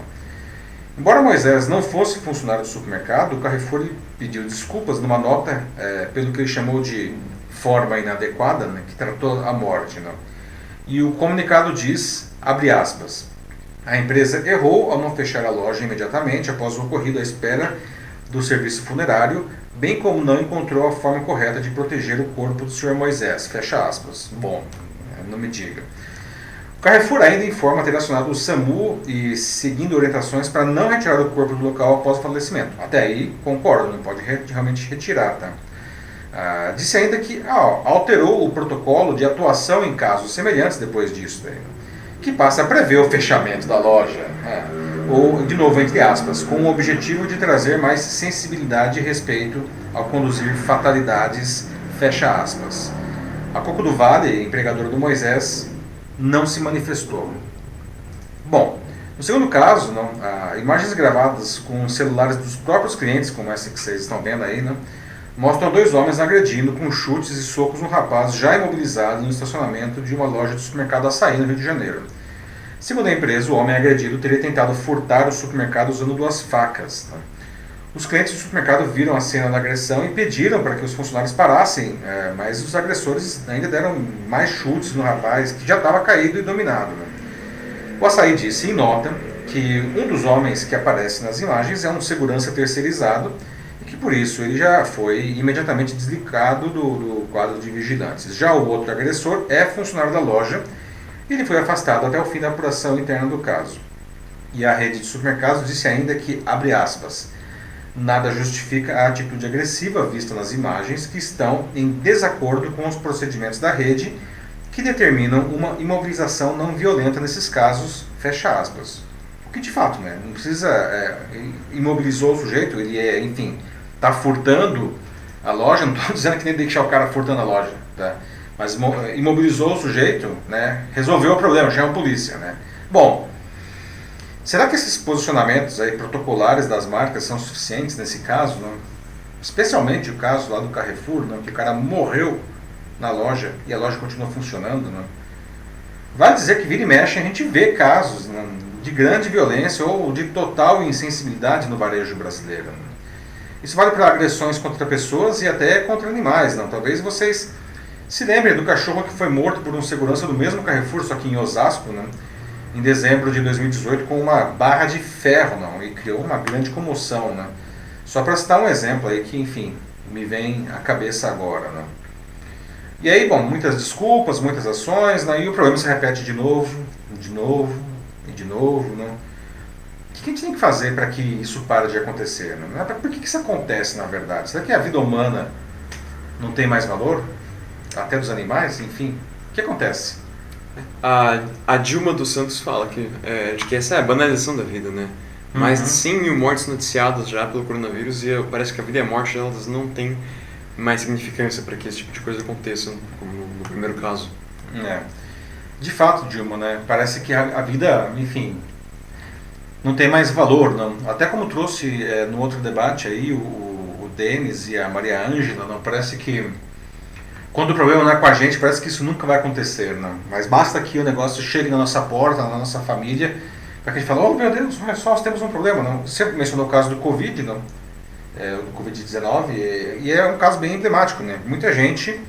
Embora Moisés não fosse funcionário do supermercado, o Carrefour pediu desculpas numa nota pelo que ele chamou de forma inadequada, né, que tratou a morte. Né? E o comunicado diz, abre aspas, a empresa errou ao não fechar a loja imediatamente após o ocorrido à espera do serviço funerário, bem como não encontrou a forma correta de proteger o corpo do Sr. Moisés, fecha aspas. Bom, não me diga. O Carrefour ainda informa ter acionado o SAMU e seguindo orientações para não retirar o corpo do local após o falecimento. Até aí, concordo, não pode realmente retirar, tá? Disse ainda que alterou o protocolo de atuação em casos semelhantes depois disso, que passa a prever o fechamento da loja, ou, de novo, entre aspas, com o objetivo de trazer mais sensibilidade e respeito ao conduzir fatalidades, fecha aspas. A Coco do Vale, empregadora do Moisés, não se manifestou. Bom, no segundo caso, imagens gravadas com celulares dos próprios clientes, como essa que vocês estão vendo aí, mostram dois homens agredindo com chutes e socos um rapaz já imobilizado no estacionamento de uma loja de supermercado Açaí, no Rio de Janeiro. Segundo a empresa, o homem agredido teria tentado furtar o supermercado usando 2 facas. Os clientes do supermercado viram a cena da agressão e pediram para que os funcionários parassem, mas os agressores ainda deram mais chutes no rapaz, que já estava caído e dominado. O Açaí disse, em nota, que um dos homens que aparece nas imagens é um segurança terceirizado e que por isso ele já foi imediatamente desligado do quadro de vigilantes. Já o outro agressor é funcionário da loja e ele foi afastado até o fim da apuração interna do caso. E a rede de supermercados disse ainda que, abre aspas, nada justifica a atitude agressiva vista nas imagens que estão em desacordo com os procedimentos da rede que determinam uma imobilização não violenta nesses casos, fecha aspas. O que de fato, né? Não precisa, imobilizou o sujeito, ele enfim, está furtando a loja, não estou dizendo que nem deixar o cara furtando a loja, tá? Mas imobilizou o sujeito, né? Resolveu o problema, chama a polícia, né? Bom, será que esses posicionamentos aí protocolares das marcas são suficientes nesse caso, não? Especialmente o caso lá do Carrefour, não? Que o cara morreu na loja e a loja continua funcionando, não? Vale dizer que vira e mexe a gente vê casos, não, de grande violência ou de total insensibilidade no varejo brasileiro. Não? Isso vale para agressões contra pessoas e até contra animais. Não? Talvez vocês se lembrem do cachorro que foi morto por um segurança do mesmo Carrefour, só que em Osasco, não? Em dezembro de 2018, com uma barra de ferro, não? E criou uma grande comoção. Não? Só para citar um exemplo aí que, enfim, me vem à cabeça agora. Não? E aí, bom, muitas desculpas, muitas ações, né? E o problema se repete de novo, de novo e de novo. Né? O que a gente tem que fazer para que isso pare de acontecer? Né? Por que isso acontece, na verdade? Será que a vida humana não tem mais valor? Até dos animais? Enfim, o que acontece? A Dilma dos Santos fala de que essa é a banalização da vida, né? Mais de 100 mil mortes noticiadas já pelo coronavírus e parece que a vida e a morte elas não têm mais significância para que esse tipo de coisa aconteça, como no primeiro caso. De fato, Dilma, né? Parece que a vida, enfim, não tem mais valor, não. Até como trouxe no outro debate aí o Denis e a Maria Ângela, não parece que quando o problema não é com a gente, parece que isso nunca vai acontecer, não. Mas basta que o negócio chegue na nossa porta, na nossa família, para que a gente fale, oh meu Deus, nós temos um problema, não. Você mencionou o caso do Covid, não? Do Covid-19, e é um caso bem emblemático, né? Muita gente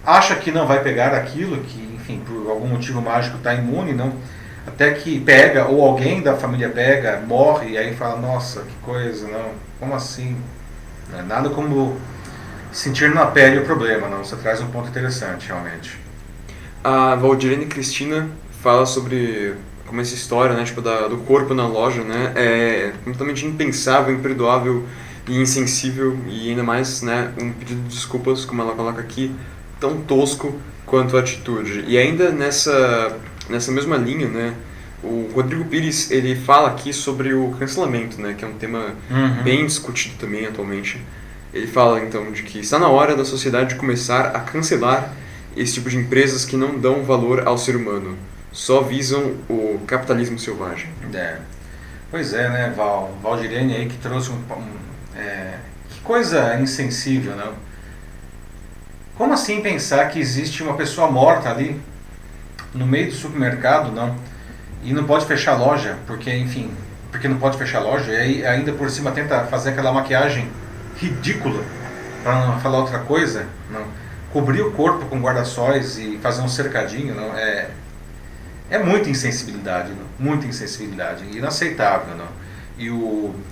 acha que não vai pegar aquilo, que, enfim, por algum motivo mágico está imune, não? Até que pega, ou alguém da família pega, morre, e aí fala, nossa, que coisa, não, como assim? Nada como sentir na pele o problema, não? Você traz um ponto interessante, realmente. A Valdirene Cristina fala sobre como essa história, né, tipo, do corpo na loja, né, é completamente impensável, imperdoável e insensível, e ainda mais, né, um pedido de desculpas, como ela coloca aqui, tão tosco quanto a atitude. E ainda nessa mesma linha, né, o Rodrigo Pires, ele fala aqui sobre o cancelamento, né, que é um tema bem discutido também atualmente. Ele fala, então, de que está na hora da sociedade começar a cancelar esse tipo de empresas que não dão valor ao ser humano, só visam o capitalismo selvagem. Pois é, né, Valdirene aí que trouxe que coisa insensível, não? Como assim pensar que existe uma pessoa morta ali no meio do supermercado, não? E não pode fechar a loja, porque, enfim, porque não pode fechar a loja, e aí ainda por cima tenta fazer aquela maquiagem ridícula, para não falar outra coisa, não? Cobrir o corpo com guarda-sóis e fazer um cercadinho, não? É muita insensibilidade, não? Muita insensibilidade, inaceitável, não? E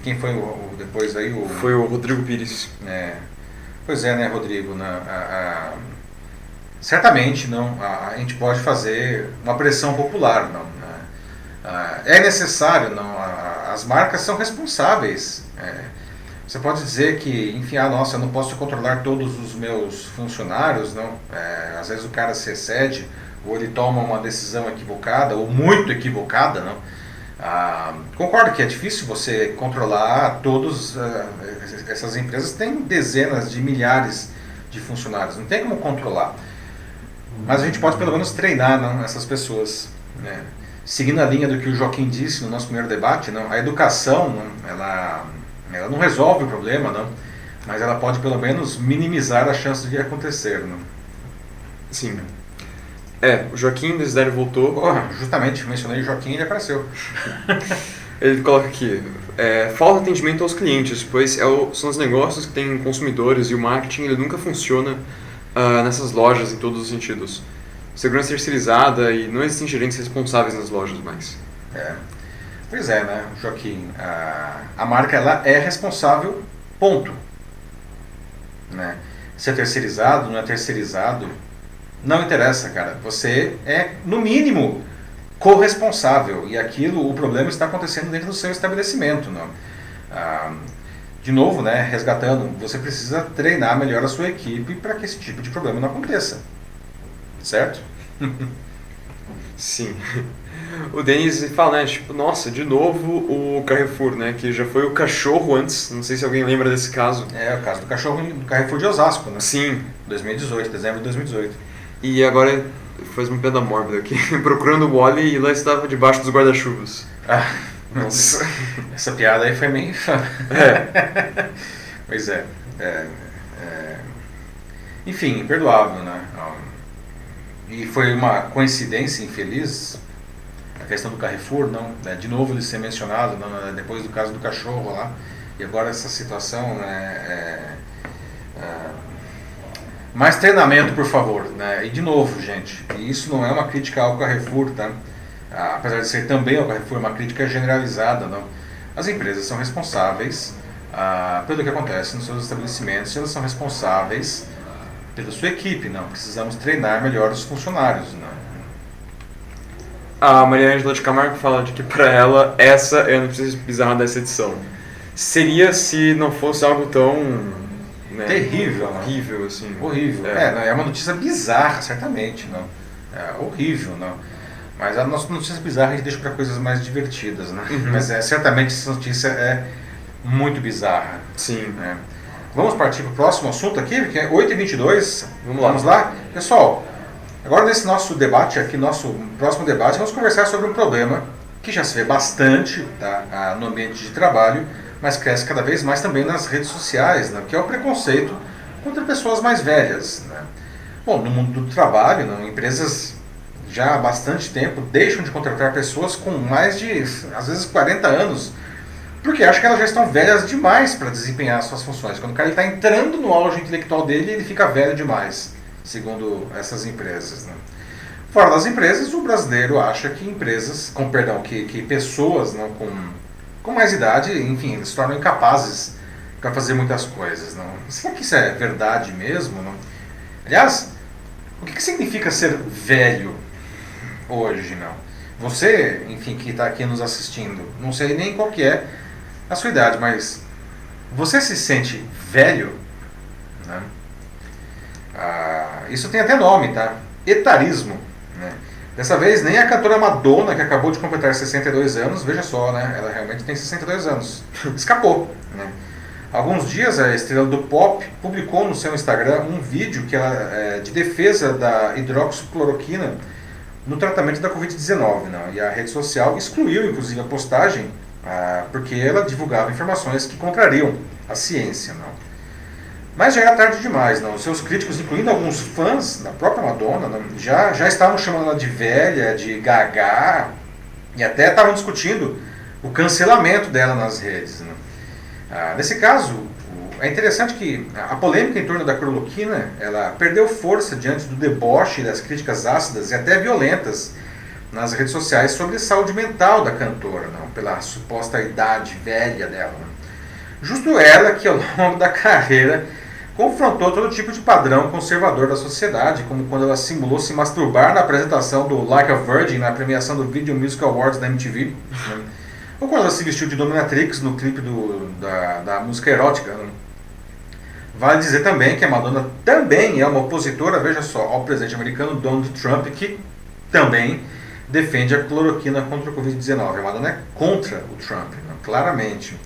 quem foi depois aí? Foi o Rodrigo Pires. Pois é, né, Rodrigo? Certamente, não, a gente pode fazer uma pressão popular, não? É necessário, não? As marcas são responsáveis. Você pode dizer que, enfim, nossa, eu não posso controlar todos os meus funcionários, não? Às vezes o cara se excede, ou ele toma uma decisão equivocada, ou muito equivocada, não? Concordo que é difícil você controlar todas essas empresas, têm dezenas de milhares de funcionários, não tem como controlar. Mas a gente pode pelo menos treinar, não, essas pessoas, né? Seguindo a linha do que o Joaquim disse no nosso primeiro debate, não, a educação, não, ela não resolve o problema, não, mas ela pode pelo menos minimizar a chance de acontecer. Não? Sim. O Joaquim Desidério voltou. Justamente, mencionei o Joaquim e ele apareceu. Ele coloca aqui, falta atendimento aos clientes, pois são os negócios que têm consumidores e o marketing ele nunca funciona nessas lojas em todos os sentidos. Segurança terceirizada e não existem gerentes responsáveis nas lojas mais. Pois é, né, Joaquim? A marca ela é responsável, ponto. Né? Se é terceirizado, não é terceirizado, não interessa, cara. Você é, no mínimo, corresponsável. E aquilo, o problema está acontecendo dentro do seu estabelecimento. Não? De novo, né, resgatando, você precisa treinar melhor a sua equipe para que esse tipo de problema não aconteça. Certo? Sim. O Denis fala, né, tipo, nossa, de novo o Carrefour, né, que já foi o cachorro antes, não sei se alguém lembra desse caso. É o caso do cachorro do Carrefour de Osasco, né? Sim. 2018, dezembro de 2018. E agora faz uma piada mórbida aqui, procurando o Wally e lá estava debaixo dos guarda-chuvas. Nossa. Essa piada aí foi meio... Pois é. Enfim, imperdoável, né? E foi uma coincidência infeliz a questão do Carrefour, não? De novo ele ser mencionado, não, depois do caso do cachorro lá, e agora essa situação, mais treinamento, por favor, né? E de novo, gente, isso não é uma crítica ao Carrefour, tá? Apesar de ser também ao Carrefour, uma crítica generalizada, não? As empresas são responsáveis pelo que acontece nos seus estabelecimentos, elas são responsáveis pela sua equipe, não? Precisamos treinar melhor os funcionários, não? A Maria Ângela de Camargo fala de que para ela essa é a notícia bizarra dessa edição. Seria se não fosse algo tão... né, terrível, horrível, assim. Horrível. É uma notícia bizarra, certamente, não? É horrível, não? Mas a nossa notícia bizarra a gente deixa para coisas mais divertidas, né? Uhum. Mas certamente essa notícia é muito bizarra. Sim. Né? Vamos partir para o próximo assunto aqui, que é 8h22. Vamos lá. Pessoal, agora nesse nosso debate aqui, nosso próximo debate, vamos conversar sobre um problema que já se vê bastante, tá, no ambiente de trabalho, mas cresce cada vez mais também nas redes sociais, né, que é o preconceito contra pessoas mais velhas. Né? Bom, no mundo do trabalho, né, empresas já há bastante tempo deixam de contratar pessoas com mais de, às vezes, 40 anos, porque acham que elas já estão velhas demais para desempenhar suas funções. Quando o cara está entrando no auge intelectual dele, ele fica velho demais, segundo essas empresas. Né? Fora das empresas, o brasileiro acha que que pessoas, não, com mais idade, enfim, eles se tornam incapazes para fazer muitas coisas. Não? Será que isso é verdade mesmo? Não? Aliás, o que significa ser velho hoje? Não? Você, enfim, que está aqui nos assistindo, não sei nem qual que é a sua idade, mas você se sente velho? Né? Isso tem até nome, tá? Etarismo. Né? Dessa vez, nem a cantora Madonna, que acabou de completar 62 anos, veja só, né? Ela realmente tem 62 anos, escapou. Né? Há alguns dias, a estrela do pop publicou no seu Instagram um vídeo de defesa da hidroxicloroquina no tratamento da Covid-19. Né? E a rede social excluiu, inclusive, a postagem porque ela divulgava informações que contrariam a ciência. Não? Mas já era tarde demais. Não? Seus críticos, incluindo alguns fãs da própria Madonna, não? Já estavam chamando ela de velha, de gaga, e até estavam discutindo o cancelamento dela nas redes. Né? Nesse caso, é interessante que a polêmica em torno da cloroquina ela perdeu força diante do deboche das críticas ácidas e até violentas nas redes sociais sobre a saúde mental da cantora, não? Pela suposta idade velha dela. Não? Justo ela que, ao longo da carreira, confrontou todo tipo de padrão conservador da sociedade, como quando ela simulou se masturbar na apresentação do Like a Virgin na premiação do Video Music Awards da MTV, né? Ou quando ela se vestiu de dominatrix no clipe da música erótica. Né? Vale dizer também que a Madonna também é uma opositora, veja só, ao presidente americano Donald Trump, que também defende a cloroquina contra o Covid-19. A Madonna é contra o Trump, né? Claramente.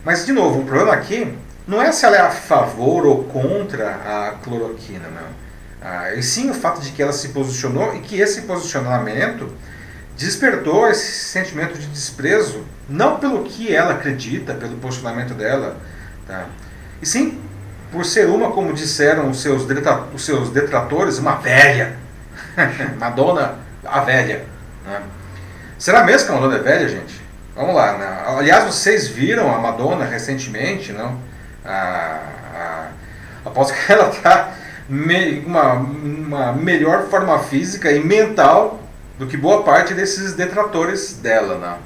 Mas, de novo, o problema aqui não é se ela é a favor ou contra a cloroquina, não. E sim o fato de que ela se posicionou e que esse posicionamento despertou esse sentimento de desprezo, não pelo que ela acredita, pelo posicionamento dela, tá? E sim por ser como disseram os seus detratores, uma velha. Madonna, a velha. Né? Será mesmo que a Madonna é velha, gente? Vamos lá. Né? Aliás, vocês viram a Madonna recentemente, não? Após que ela está uma melhor forma física e mental do que boa parte desses detratores dela. Não?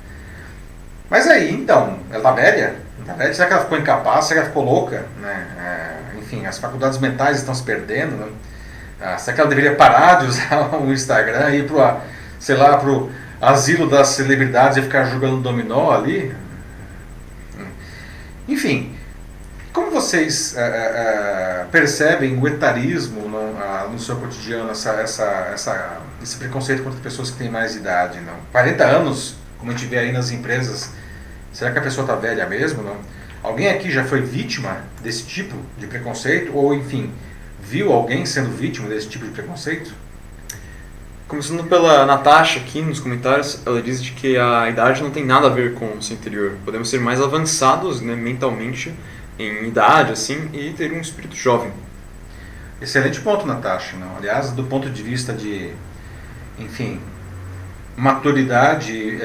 Mas aí, então, ela tá velha? Tá velha? Será que ela ficou incapaz? Será que ela ficou louca? Né? Enfim, as faculdades mentais estão se perdendo, né? Será que ela deveria parar de usar o Instagram e ir sei lá, pro asilo das celebridades e ficar jogando dominó ali? Enfim, como vocês percebem o etarismo no seu cotidiano, esse preconceito contra pessoas que têm mais idade? Não? 40 anos, como a gente vê aí nas empresas, será que a pessoa está velha mesmo? Não? Alguém aqui já foi vítima desse tipo de preconceito? Ou, enfim, viu alguém sendo vítima desse tipo de preconceito? Começando pela Natasha aqui nos comentários, ela diz de que a idade não tem nada a ver com o seu interior. Podemos ser mais avançados, né, mentalmente, em idade, assim, e ter um espírito jovem. Excelente ponto, Natasha. Não? Aliás, do ponto de vista de, enfim, maturidade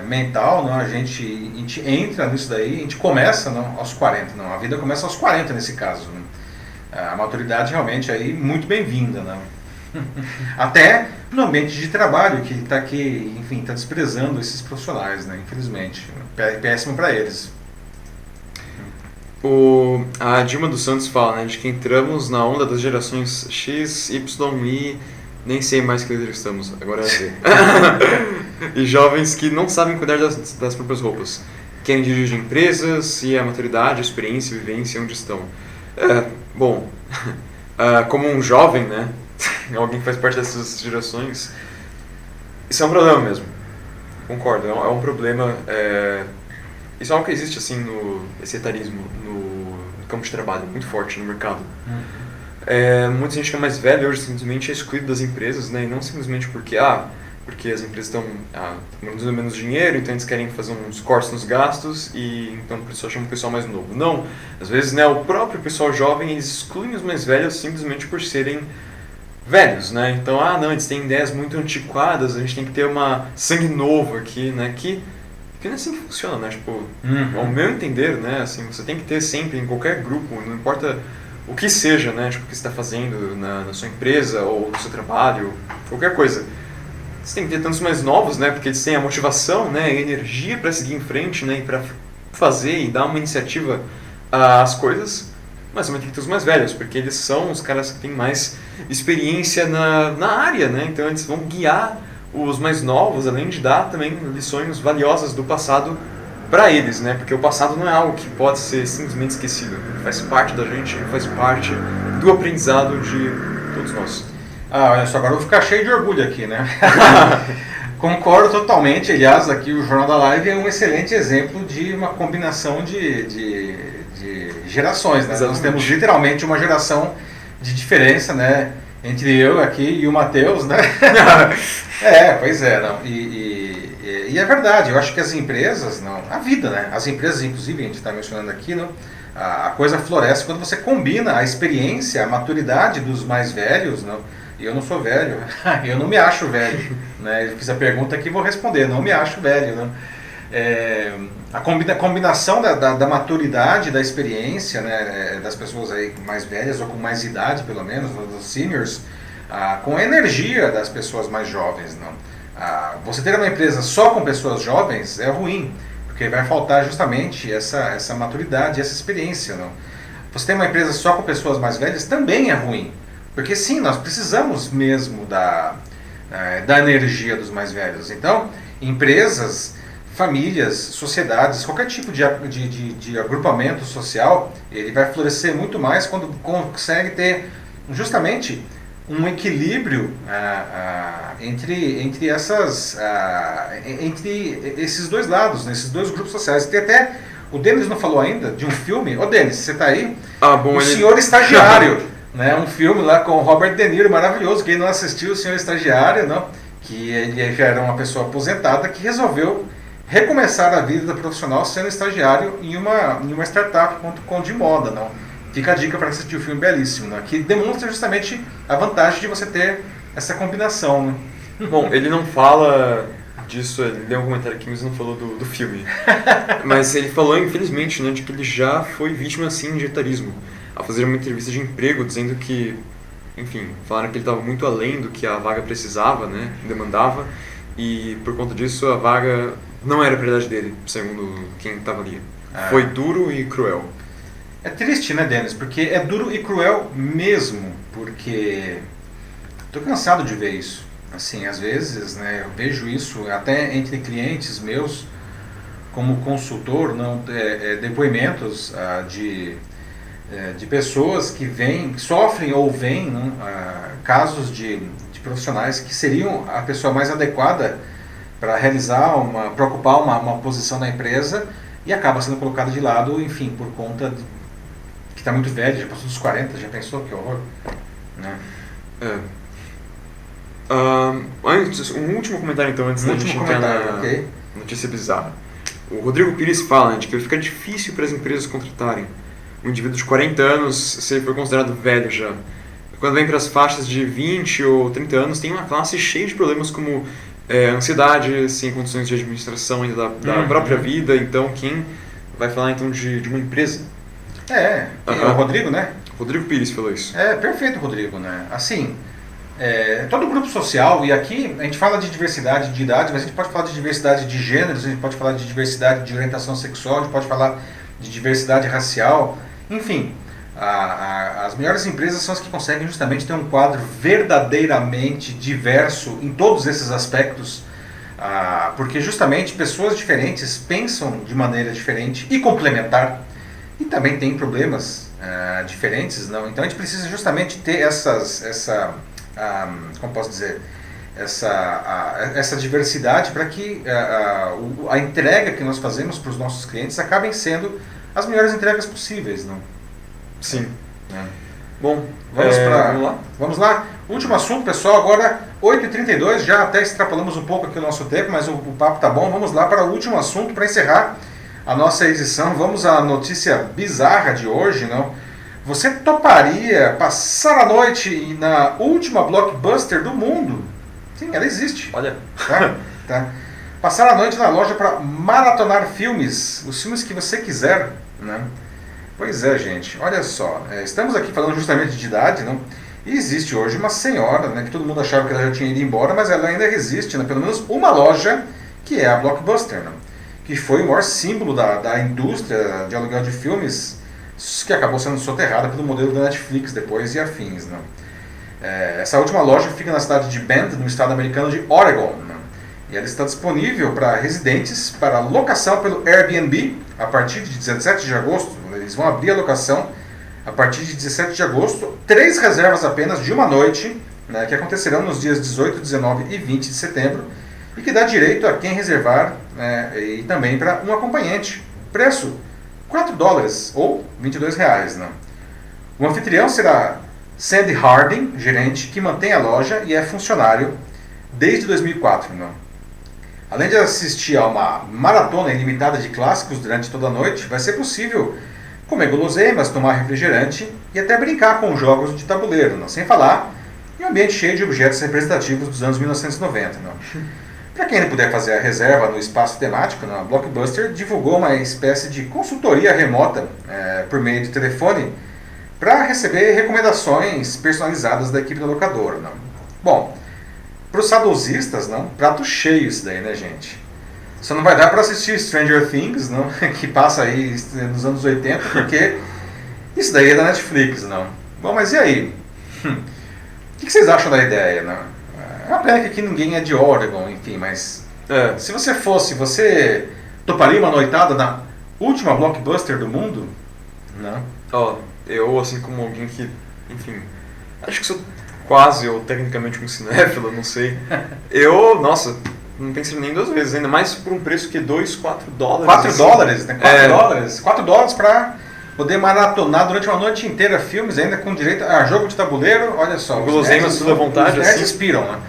mental, não? A gente entra nisso daí, a gente começa não, aos 40. Não? A vida começa aos 40 nesse caso. Não? A maturidade realmente aí muito bem-vinda. Não? Até no ambiente de trabalho, que está aqui, enfim, está desprezando esses profissionais, né? Infelizmente. Péssimo para eles. A Dilma dos Santos fala, né, de que entramos na onda das gerações X, Y e nem sei mais que letra estamos, agora é Z. E jovens que não sabem cuidar das próprias roupas. Querem dirigir empresas e a maturidade, a experiência e vivência onde estão. Bom, como um jovem, né, alguém que faz parte dessas gerações, isso é um problema mesmo. Concordo, é um problema. Isso é algo que existe assim esse etarismo no campo de trabalho, muito forte no mercado. Muita gente que é mais velha hoje simplesmente é excluída das empresas, né? E não simplesmente porque as empresas estão produzindo menos dinheiro, então eles querem fazer uns cortes nos gastos e então por isso chamam o pessoal mais novo. Não, às vezes, né, o próprio pessoal jovem eles excluem os mais velhos simplesmente por serem velhos, né? Então, não, eles têm ideias muito antiquadas, a gente tem que ter sangue novo aqui, né? Que não é assim que funciona, né? Tipo, ao meu entender, né? Assim, você tem que ter sempre, em qualquer grupo, não importa o que seja, né? Tipo, o que você está fazendo na sua empresa ou no seu trabalho, qualquer coisa. Você tem que ter tantos mais novos, né? Porque eles têm a motivação, né? A energia para seguir em frente, né? E para fazer e dar uma iniciativa às coisas. Mas também tem que ter os mais velhos, porque eles são os caras que têm mais experiência na área, né? Então eles vão guiar os mais novos, além de dar também lições valiosas do passado para eles, né? Porque o passado não é algo que pode ser simplesmente esquecido. Faz parte da gente, faz parte do aprendizado de todos nós. Olha só, agora eu vou ficar cheio de orgulho aqui, né? Concordo totalmente. Aliás, aqui o Jornal da Live é um excelente exemplo de uma combinação de gerações, né? Nós temos literalmente uma geração de diferença, né? Entre eu aqui e o Matheus, né? Pois é, não. E é verdade, eu acho que as empresas, não, a vida, né? As empresas, inclusive, a gente está mencionando aqui, não, a coisa floresce quando você combina a experiência, a maturidade dos mais velhos, não? E eu não sou velho, eu não me acho velho, né? Eu fiz a pergunta aqui e vou responder, não me acho velho, não? A combinação da maturidade, da experiência, né, das pessoas aí mais velhas ou com mais idade, pelo menos, dos seniors, com a energia das pessoas mais jovens. Não? Você ter uma empresa só com pessoas jovens é ruim, porque vai faltar justamente essa maturidade, essa experiência. Não? Você ter uma empresa só com pessoas mais velhas também é ruim, porque sim, nós precisamos mesmo da energia dos mais velhos. Então, empresas, famílias, sociedades, qualquer tipo de agrupamento social, ele vai florescer muito mais quando consegue ter justamente um equilíbrio entre esses dois lados, né, esses dois grupos sociais. Tem até, o Denis não falou ainda de um filme. Ô Denis, você está aí? O Senhor Estagiário, né, um filme lá com o Robert De Niro, maravilhoso. Quem não assistiu, o Senhor Estagiário, não? Que ele já era uma pessoa aposentada que resolveu recomeçar a vida profissional sendo estagiário em uma startup de moda, não? Fica a dica para assistir o filme, belíssimo, né? Que demonstra justamente a vantagem de você ter essa combinação, né? Bom, ele não fala disso, ele deu um comentário aqui, mas não falou do filme. Mas ele falou, infelizmente, né, de que ele já foi vítima, assim, de etarismo. Ao fazer uma entrevista de emprego, dizendo que, enfim, falaram que ele estava muito além do que a vaga precisava, né, demandava, e por conta disso a vaga não era prioridade dele, segundo quem estava ali. Foi duro e cruel. É triste, né, Denis? Porque é duro e cruel mesmo, porque tô cansado de ver isso. Assim, às vezes, né, eu vejo isso até entre clientes meus, como consultor, não, depoimentos de pessoas que vêm, que sofrem ou veem, não, casos de profissionais que seriam a pessoa mais adequada para realizar, para ocupar uma posição na empresa e acaba sendo colocada de lado, enfim, por conta de que está muito velho, já passou dos 40, já pensou? Que horror. Né? Antes, um último comentário então, antes da gente entrar na notícia bizarra. O Rodrigo Pires fala, né, de que fica difícil para as empresas contratarem um indivíduo de 40 anos se ele for considerado velho já. Quando vem para as faixas de 20 ou 30 anos, tem uma classe cheia de problemas como ansiedade, sem condições de administração ainda da própria vida. Então, quem vai falar então de uma empresa? É o Rodrigo, né? Rodrigo Pires falou isso. É, perfeito, Rodrigo, né? Assim, todo grupo social, e aqui a gente fala de diversidade de idade, mas a gente pode falar de diversidade de gêneros, a gente pode falar de diversidade de orientação sexual, a gente pode falar de diversidade racial, enfim, as melhores empresas são as que conseguem justamente ter um quadro verdadeiramente diverso em todos esses aspectos, porque justamente pessoas diferentes pensam de maneira diferente e complementar, e também tem problemas diferentes, não? Então a gente precisa justamente ter como posso dizer, essa diversidade para que a entrega que nós fazemos para os nossos clientes acabem sendo as melhores entregas possíveis, não? Sim. Bom, vamos lá. Último assunto, pessoal, agora 8h32, já até extrapolamos um pouco aqui o nosso tempo, mas o papo tá bom. Vamos lá para o último assunto para encerrar a nossa edição. Vamos à notícia bizarra de hoje, não? Você toparia passar a noite na última blockbuster do mundo? Sim, ela existe. Olha. Tá. Passar a noite na loja para maratonar filmes, os filmes que você quiser, né? Pois é, gente. Olha só. Estamos aqui falando justamente de idade, não? E existe hoje uma senhora, né, que todo mundo achava que ela já tinha ido embora, mas ela ainda resiste, né? Pelo menos uma loja que é a Blockbuster, né? Que foi o maior símbolo da indústria de aluguel de filmes, que acabou sendo soterrada pelo modelo da Netflix depois e afins, né? Essa última loja fica na cidade de Bend, no estado americano de Oregon, né? E ela está disponível para residentes para locação pelo Airbnb a partir de 17 de agosto. Eles vão abrir a locação a partir de 17 de agosto. 3 reservas apenas de uma noite, né, que acontecerão nos dias 18, 19 e 20 de setembro e que dá direito a quem reservar, né, e também para um acompanhante. Preço $4 ou R$22. Né? O anfitrião será Sandy Harding, gerente, que mantém a loja e é funcionário desde 2004. Né? Além de assistir a uma maratona ilimitada de clássicos durante toda a noite, vai ser possível comer guloseimas, tomar refrigerante e até brincar com jogos de tabuleiro, não? Sem falar em um ambiente cheio de objetos representativos dos anos 1990. Para quem não puder fazer a reserva no espaço temático, a Blockbuster divulgou uma espécie de consultoria remota por meio de telefone para receber recomendações personalizadas da equipe do locador. Não? Bom, para os saudosistas, não, prato cheio isso daí, né, gente? Só não vai dar para assistir Stranger Things, não, que passa aí nos anos 80, porque isso daí é da Netflix, não. Bom, mas e aí? O que vocês acham da ideia, não? É uma pena que aqui ninguém é de Oregon, enfim, mas se você fosse, você toparia uma noitada na última blockbuster do mundo? Não? Eu, assim como alguém que, enfim, acho que sou quase ou tecnicamente um cinéfilo, não sei. Nossa, não pensei nem 2 vezes, ainda mais por um preço que $4. $4, né? $4 para poder maratonar durante uma noite inteira filmes, ainda com direito a jogo de tabuleiro, olha só. Guloseimas tudo à vontade, os nerds inspiram, né?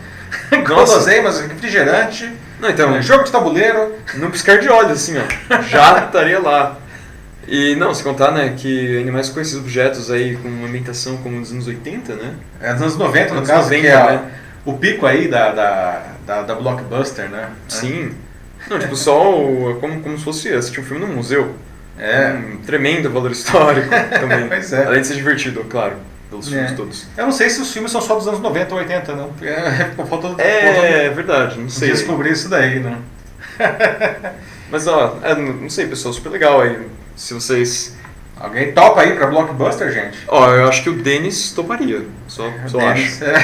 Guloseimas, refrigerante, então, jogo de tabuleiro. No piscar de olhos, assim, ó, já estaria lá. E não, se contar, né, que ainda mais com esses objetos aí, com uma ambientação como dos anos 80, né? Dos anos 90, no caso, 90, que é o pico aí da Blockbuster, né? Sim. Não, tipo, só como se fosse assistir um filme no museu. Um tremendo valor histórico também. Pois é. Além de ser divertido, claro. pelos filmes todos. Eu não sei se os filmes são só dos anos 90 ou 80, não. Faltou Verdade, não sei. descobrir isso daí, né? Mas não sei, pessoal, super legal aí. Se vocês... Alguém topa aí pra Blockbuster, gente? Eu acho que o Denis toparia. Só Denis, acho.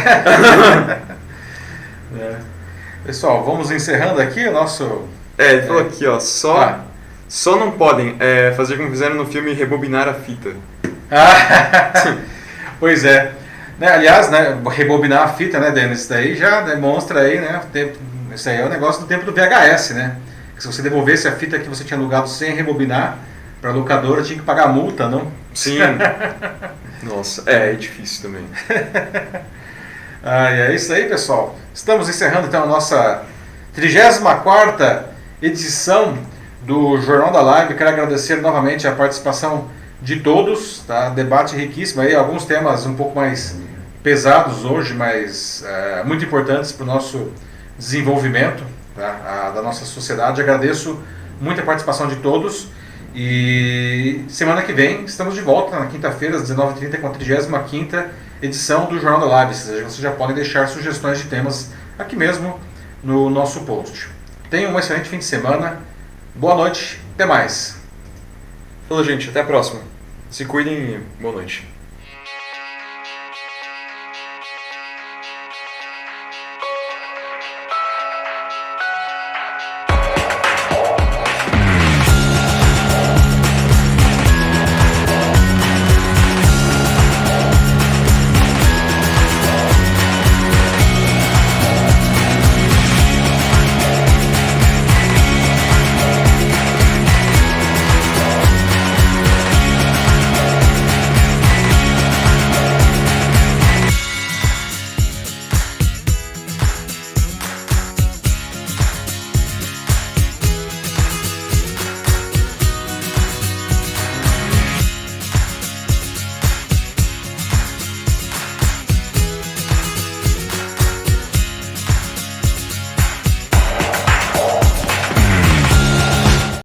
Pessoal, vamos encerrando aqui o nosso... Ele falou aqui, só não podem fazer como fizeram no filme Rebobinar a Fita. Pois é. Né, aliás, né, rebobinar a fita, né, Denis? Isso daí já demonstra aí, né? Isso aí é o negócio do tempo do VHS, né? Que se você devolvesse a fita que você tinha alugado sem rebobinar, pra locadora tinha que pagar a multa, não? Sim. Nossa, é difícil também. É isso aí, pessoal. Estamos encerrando então a nossa 34ª edição do Jornal da Live. Quero agradecer novamente a participação de todos, tá? Debate riquíssimo aí, alguns temas um pouco mais pesados hoje, mas muito importantes para o nosso desenvolvimento, tá? Da nossa sociedade. Agradeço muito a participação de todos e semana que vem estamos de volta na quinta-feira às 19h30 com a 35ª edição do Jornal da Live. Vocês já podem deixar sugestões de temas aqui mesmo no nosso post. Tenham um excelente fim de semana, boa noite, até mais. Falou, gente, até a próxima. Se cuidem e boa noite.